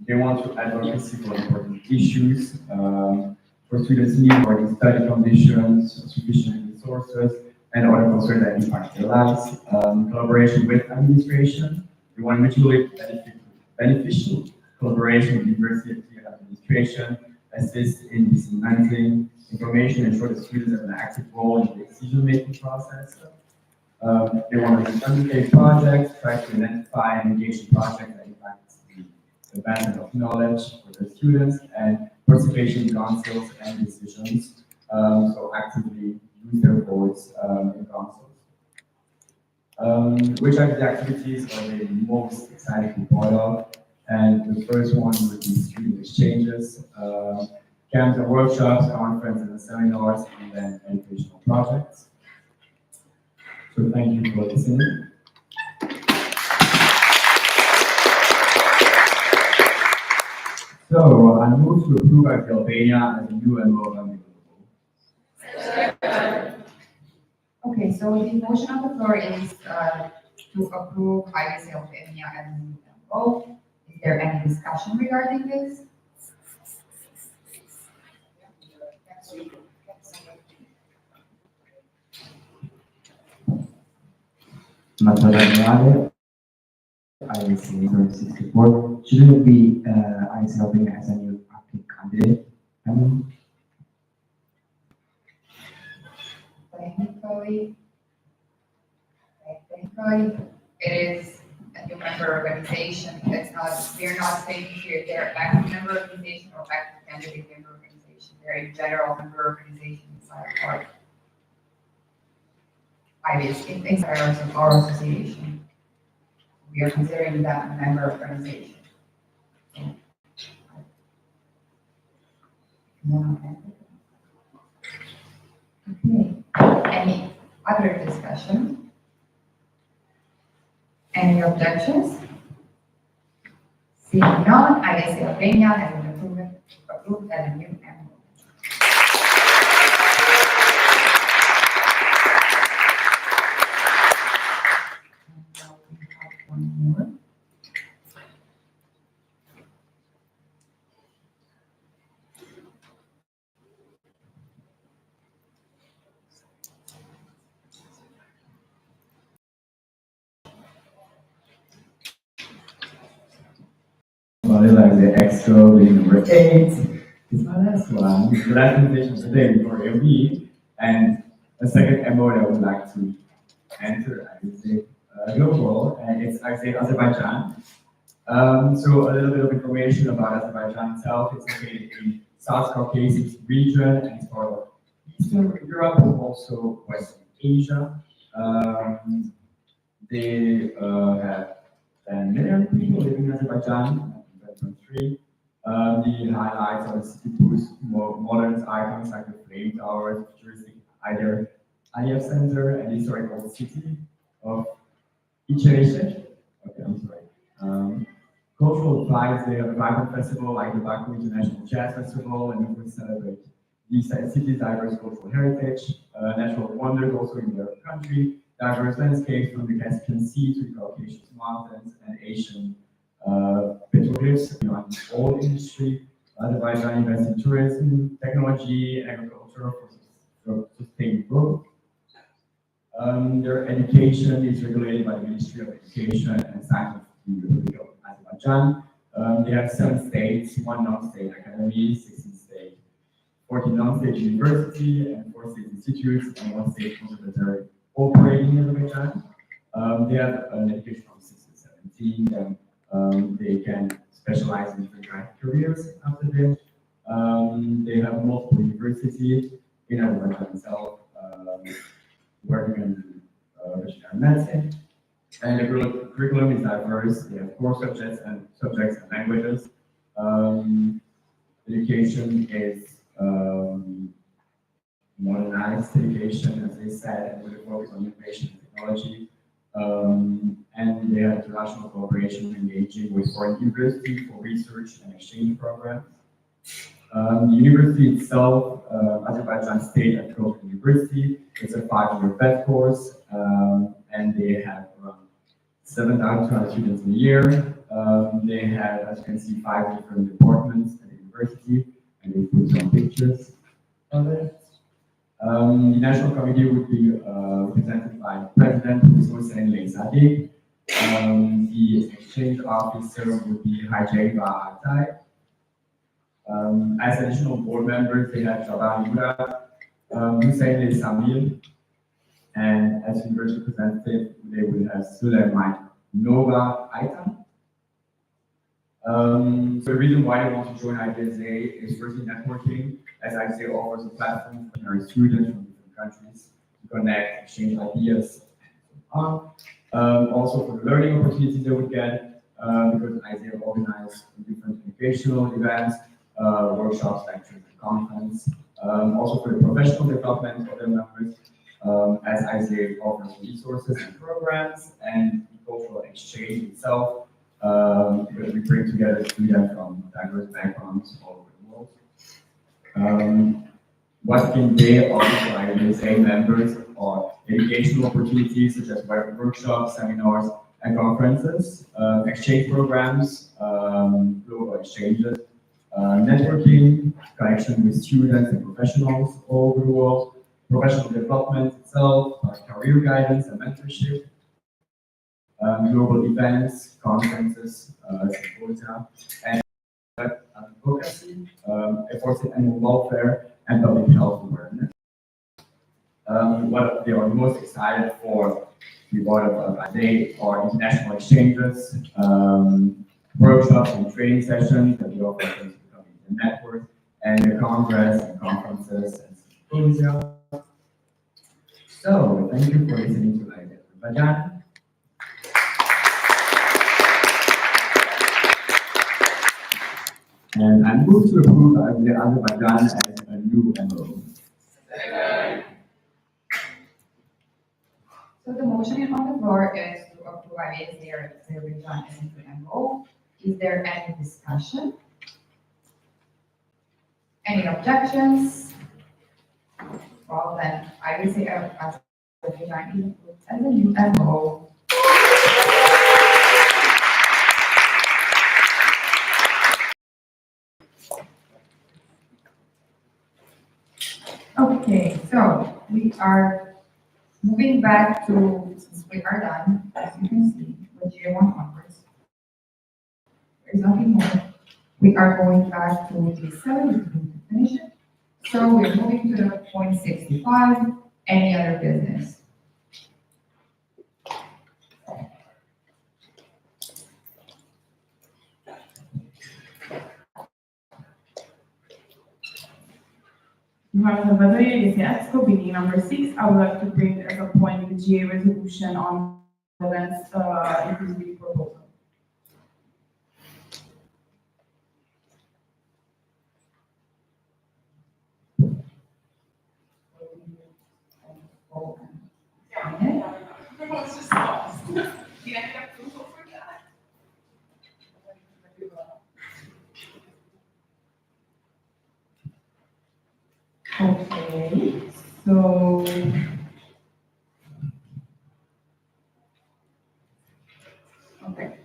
They want to advocacy for important issues, for students' need for study conditions, sufficient resources, and other concerns that impact their lives. Collaboration with administration. They want mutually beneficial collaboration with university and administration, assist in disseminating information, ensure that students have an active role in the decision-making process. They want to undertake projects, try to identify and engage in projects that impact the advancement of knowledge for the students, and participation in councils and decisions. So actively use their voice in councils. Which are the activities are they most excited to be part of? And the first one would be student exchanges, camps and workshops, conferences and seminars, and then educational projects. So thank you for listening. So I move to approve Albania as a new MO available. Okay, so the motion on the floor is to approve IVSA Albania as a new MO. Is there any discussion regarding this? Mataragale, IVSA 64. Shouldn't it be IVSA Albania as a new active candidate? Technically, it is a new member organization. It's not, they're not saying here they're active member organization or active candidate member organization. They're a general member organization inside our association. We are considering that a member organization. Okay, any other discussion? Any objections? Seeing none, IVSA Albania has been approved as a new MO. Now we have one more. Like the extra number 8. It's my last one. The last presentation today for LB, and a second MO that I would like to enter, I would say, global, and it's actually Azerbaijan. So a little bit of information about Azerbaijan itself. It's located in South Caucasus region, and it's part of Eastern Europe and also Western Asia. They have 10 million people living in Azerbaijan. The highlights are the city boosts, modern icons like the flame towers, futuristic IVF center, and the historical city of Ichirishek. Okay, I'm sorry. Cultural vibes, they have a vibrant festival like the Baku International Jazz Festival, and we celebrate these cities' diverse cultural heritage, natural wonders also in their country, diverse landscapes from the Caspian Sea to the Caucasus Mountains and Asian petroleums, oil industry. Azerbaijan invests in tourism, technology, and agriculture for sustained growth. Their education is regulated by the Ministry of Education and Science of the Republic of Azerbaijan. They have 7 states, 1 non-state academy, 16 state, 14 non-state university, and 4 state institutes, and 1 state conservatory operating in Azerbaijan. They have an education from 6 to 17. They can specialize in different careers after this. They have multiple universities in Azerbaijan itself, where you can do veterinary medicine. And the curriculum is diverse. They have core subjects and languages. Education is modernized education, as they said, with a focus on innovation and technology. And they have international cooperation, engaging with foreign universities for research and exchange programs. The university itself, Azerbaijan State Agricultural University, it's a 5-year bed course, and they have around 7,200 students a year. They had, as you can see, 5 different departments at the university, and they put some pictures of it. The National Committee would be represented by the President, who is Hossein Leizadeh. The Exchange Officer would be Hajjaiba Atai. As additional board members, they had Jabal Yura, Hussein Samir, and as university representative, they would have Suleiman Nova Aitan. So the reason why I want to join IVSA is firstly networking, as IVSA offers a platform for our students from different countries to connect, exchange ideas, and so on. Also for the learning opportunities they would get, because IVSA organizes different educational events, workshops, lectures, and conferences. Also for the professional development of their members, as IVSA offers resources and programs, and the cultural exchange itself, because we bring together students from diverse backgrounds all over the world. What can they offer to IVSA members are educational opportunities such as workshops, seminars, and conferences, exchange programs, global exchanges, networking, connection with students and professionals all over the world, professional development itself, career guidance and mentorship, global events, conferences, symposia, and advocacy, efforts in animal welfare, and public health awareness. What they are most excited for the board of IVSA are international exchanges, workshops and training sessions that we offer to becoming the network, and the congress and conferences and symposia. So, thank you for listening to Azerbaijan. And I move to approve the Azerbaijan as a new MO. So the motion on the floor is to approve IVSA Azerbaijan as an MO. Is there any discussion? Any objections? Well, then IVSA Azerbaijan is approved as a new MO. Okay, so we are moving back to, since we are done, as you can see, with J1 onwards. There's nothing more. We are going back to J7 to finish it. So we're moving to the point 65, any other business. Madam EXCO, meeting number 6, I would like to bring as a point the GA resolution on events inclusivity proposal. Okay, so okay.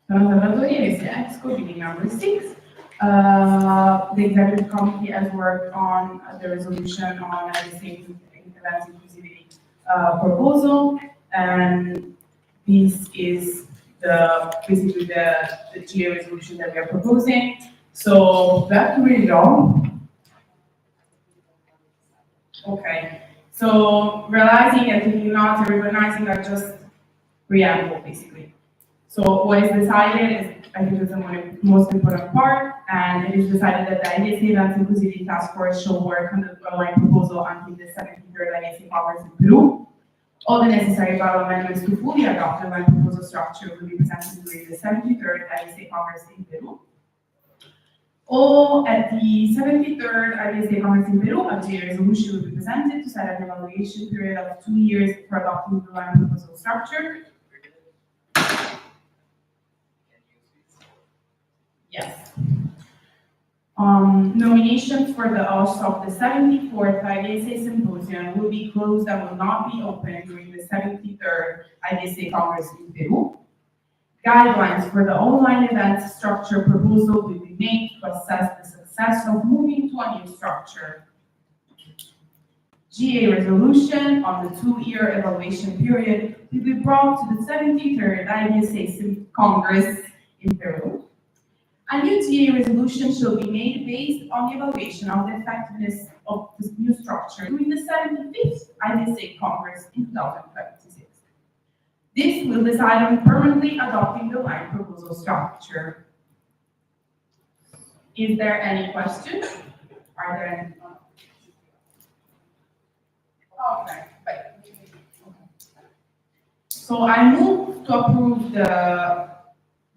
So EXCO meeting number 6. The executive committee has worked on the resolution on the same event inclusivity proposal, and this is basically the GA resolution that we are proposing. So that really long. Okay, so realizing and thinking not recognizing are just preamble basically. So what is decided is, I think it's the most important part, and it is decided that the IVSA Events Inclusivity Task Force shall work on the following proposal until the 73rd IVSA Congress in Peru. All the necessary bylaw amendments to fully adopt the event proposal structure will be presented during the 73rd IVSA Congress in Peru. Or at the 73rd IVSA Congress in Peru, a GA resolution will be presented to set an evaluation period of 2 years for adopting the event proposal structure. Yes. Nominations for the host of the 74th IVSA Symposium will be closed and will not be open during the 73rd IVSA Congress in Peru. Guidelines for the online event structure proposal will be made to assess the success of moving to a new structure. GA resolution on the 2-year evaluation period will be brought to the 73rd IVSA Congress in Peru. A new GA resolution shall be made based on the evaluation of the effectiveness of this new structure during the 75th IVSA Congress in 2026. This will decide on permanently adopting the line proposal structure. Is there any question? Are there any? Okay. So I move to approve the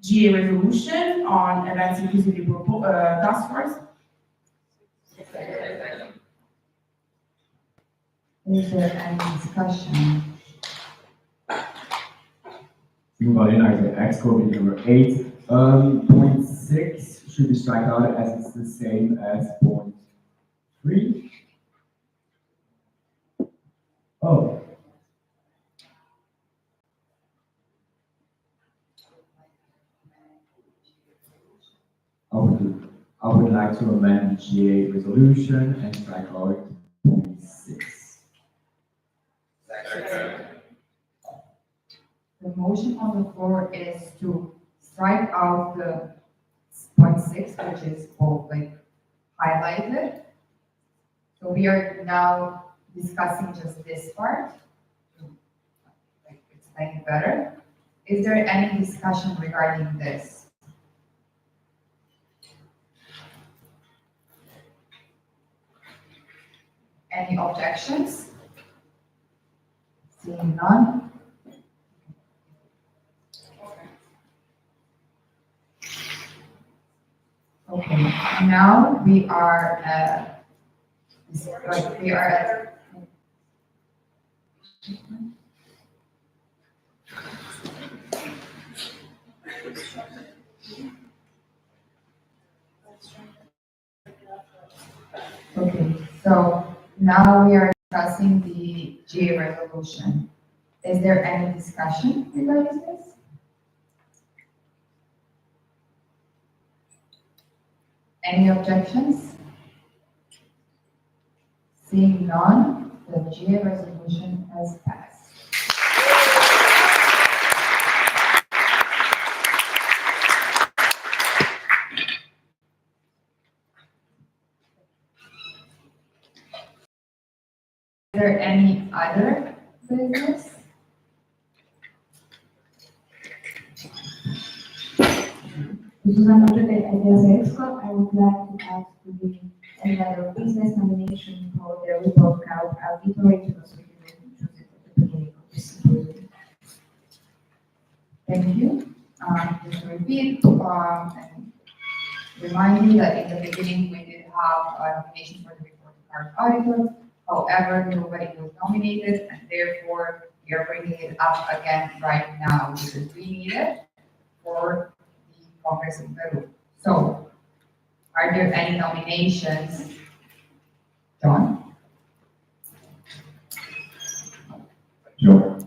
GA resolution on events inclusivity task force. Is there any discussion? Moving on to Exco number 8. Point 6 should be struck out as it's the same as point 3. Oh. I would like to amend the GA resolution and strike out point 6. The motion on the floor is to strike out the point 6, which is both like highlighted. So we are now discussing just this part to like explain it better. Is there any discussion regarding this? Any objections? Seeing none. Okay, now we are at. Okay, so now we are discussing the GA resolution. Is there any discussion regarding this? Any objections? Seeing none, the GA resolution has passed. Is there any other business? This is another IVSA Exco. I would like to ask to be another business nomination for the report card auditor to also be mentioned at the beginning of this symposium. Thank you. Just to repeat, and remind you that in the beginning we did have a nomination for the report card auditor. However, nobody was nominated, and therefore we are bringing it up again right now because we need it for the Congress in Peru. So, are there any nominations? John? Sure.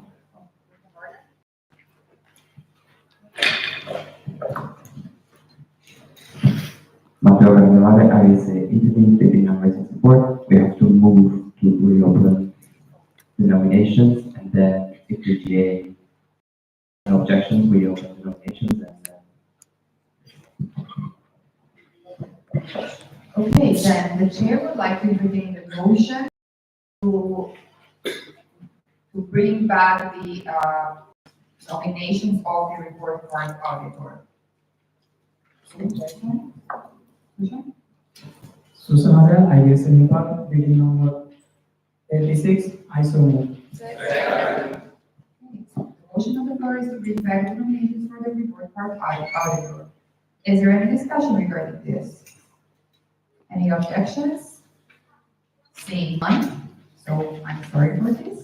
Matteo Carnevale, IVSA Italy, taking number 64. We have to move to reopen the nominations, and then if the GA no objections, we open the nominations, and Okay, then the chair would like to entertain the motion to bring back the nominations of the report card auditor. Susan Adel, IVSA Nepal, bidding number 86, I so move. Okay, so the motion on the floor is to bring back the nominations for the report card auditor. Is there any discussion regarding this? Any objections? Seeing none, so I'm sorry for this.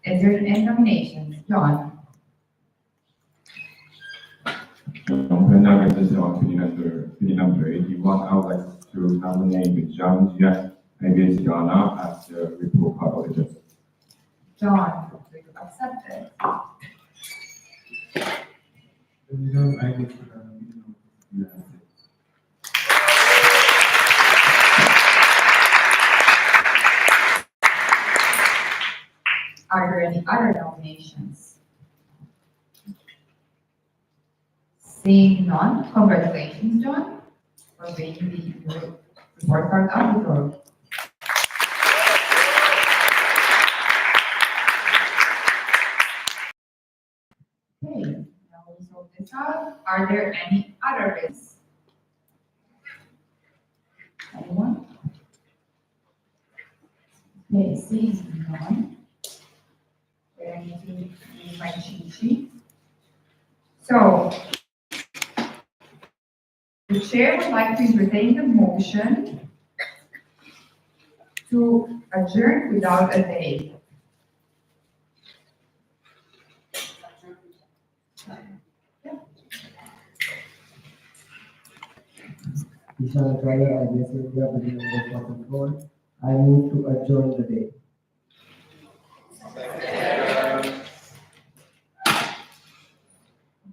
Is there any nominations? John? This is on PD number 81. I would like to nominate John Jian, IVSA Ghana, as the report card auditor. John, do you accept it? I move to the meeting number 66. Are there any other nominations? Seeing none, congratulations, John, for being the report card auditor. Okay, now we sort this out. Are there any other risks? Anyone? Okay, seeing none. Where I need to use my cheat sheet. So, the chair would like to entertain the motion to adjourn without a date. Ishana Traya, IVSA India, bidding number 44. I move to adjourn the day.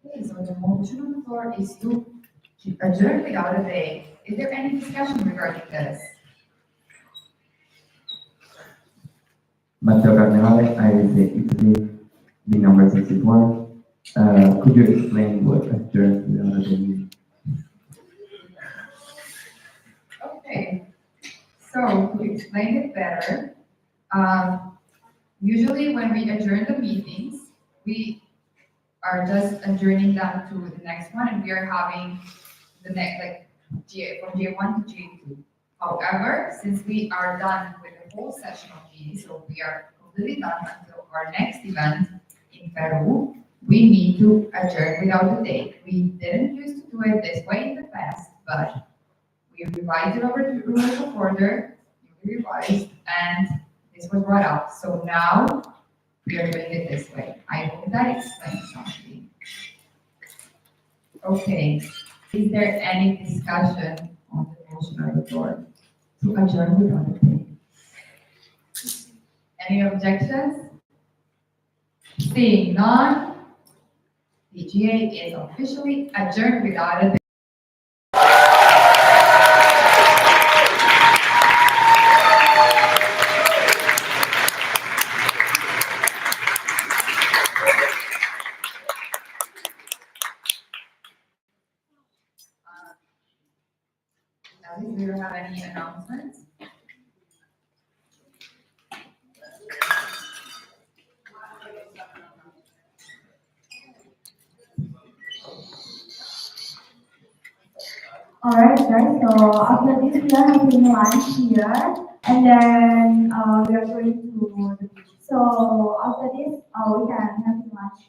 Okay, so the motion on the floor is to adjourn without a date. Is there any discussion regarding this? Matteo Carnevale, IVSA Italy, bidding number 64. Could you explain what adjourn without a day means? Okay, so to explain it better, usually when we adjourn the meetings, we are just adjourning them to the next one, and we are having the next, like, from J1 to J2. However, since we are done with the whole session of GE, so we are completely done until our next event in Peru, we need to adjourn without a date. We didn't used to do it this way in the past, but we revised it over to rules of order, we revised, and this was brought up. So now we are doing it this way. I hope that explains something. Okay, is there any discussion on the motion on the floor to adjourn without a date? Any objections? Seeing none, the GA is officially adjourned without a date. Alice, do you have any announcements? Alright guys, so after this we are having lunch here and then we are going to the beach. So after this we can have lunch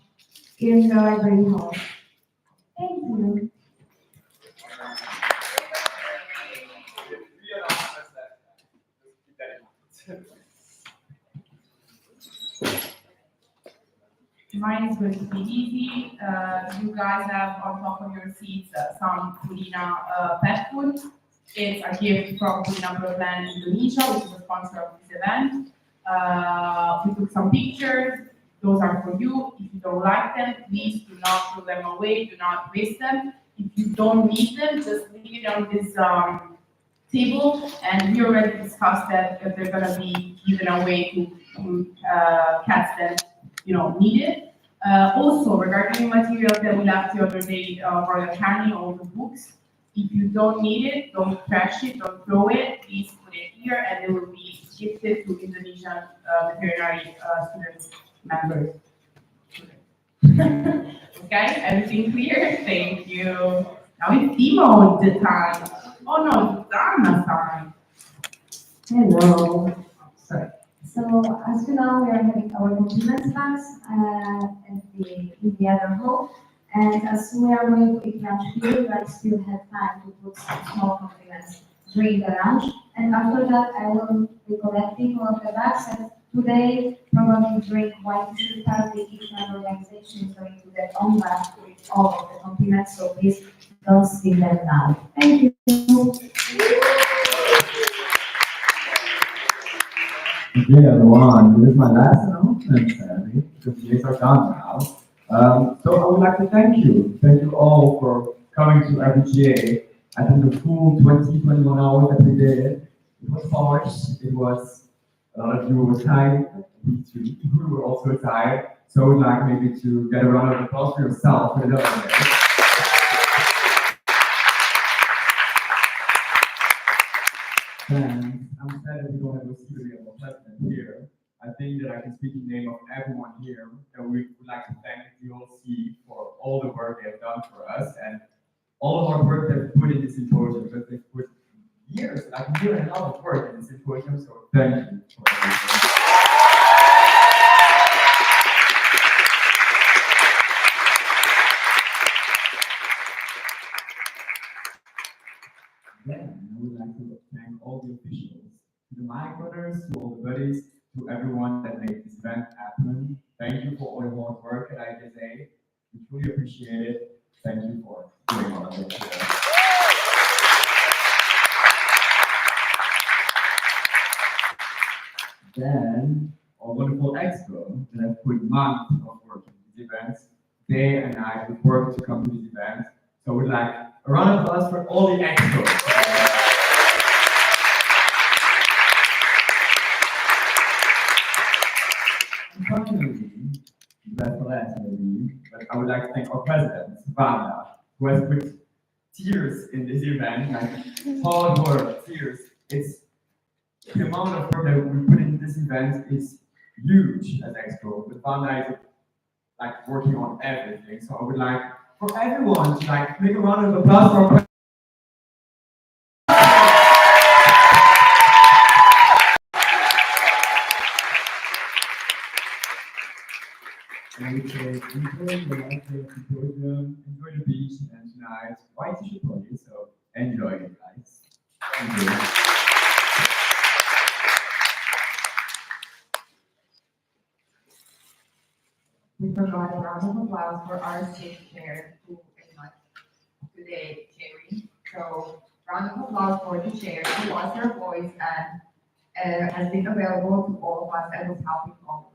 in the library hall. Thank you. Mine is going to be easy. You guys have on top of your seats some Purina pet food. It's a gift from Purina Brand Indonesia, which is the sponsor of this event. We took some pictures. Those are for you. If you don't like them, please do not throw them away. Do not waste them. If you don't need them, just leave it on this table. And we already discussed that they're going to be given away to cats that need it. Also, regarding the materials that we left the other day for the canning, all the books, if you don't need it, don't trash it, don't throw it, please put it here and it will be gifted to Indonesian veterinary students, members. Okay, everything clear? Thank you. Now it's Timo the time. Oh no, it's Anna's time. Hello. Sorry. So as you know, we are having our compliments class in the other hall. And as we are going to eat lunch here, we still have time to put some small compliments during the lunch. And after that, I will be collecting all the bags. And today, probably during White T-shirt party, each member organization is going to get on bag with all of the compliments. So please don't steal them now. Thank you. Okay, everyone, this is my last announcement, sadly, because days are gone now. So I would like to thank you. Thank you all for coming to IVGA. I think the full 21 hours that we did, it was harsh. It was, a lot of you were tired. We too, we were also tired. So I would like maybe to get a round of applause for yourself. For the other day. And I'm sad that we don't have a secret of a president here. I think that I can speak in name of everyone here, that we would like to thank the OLC for all the work they have done for us and all the hard work they've put in this symposium, because they've put years, like a year and a half of work in this symposium, so thank you for everything. Then I would like to thank all the officials, to the mic runners, to all the buddies, to everyone that made this event happen. Thank you for all your hard work at IVSA. We truly appreciate it. Thank you for doing all of it. Then our wonderful expo that have put months of work into these events. Day and night we've worked to come to these events. So we'd like a round of applause for all the expos. And finally, best for last maybe, but I would like to thank our president, Vanda, who has put tears in this event, like hard work, tears. It's the amount of work that we put in this event is huge at Expo, but Vanda is like working on everything. So I would like for everyone to like make a round of applause for our and we say, enjoy the life of the symposium, enjoy the beach, and tonight, white t-shirt party, so enjoy it, guys. Thank you. We provide a round of applause for our state chair who is not today chairing. So round of applause for the chair who lost her voice and has been available to all of us and was helping all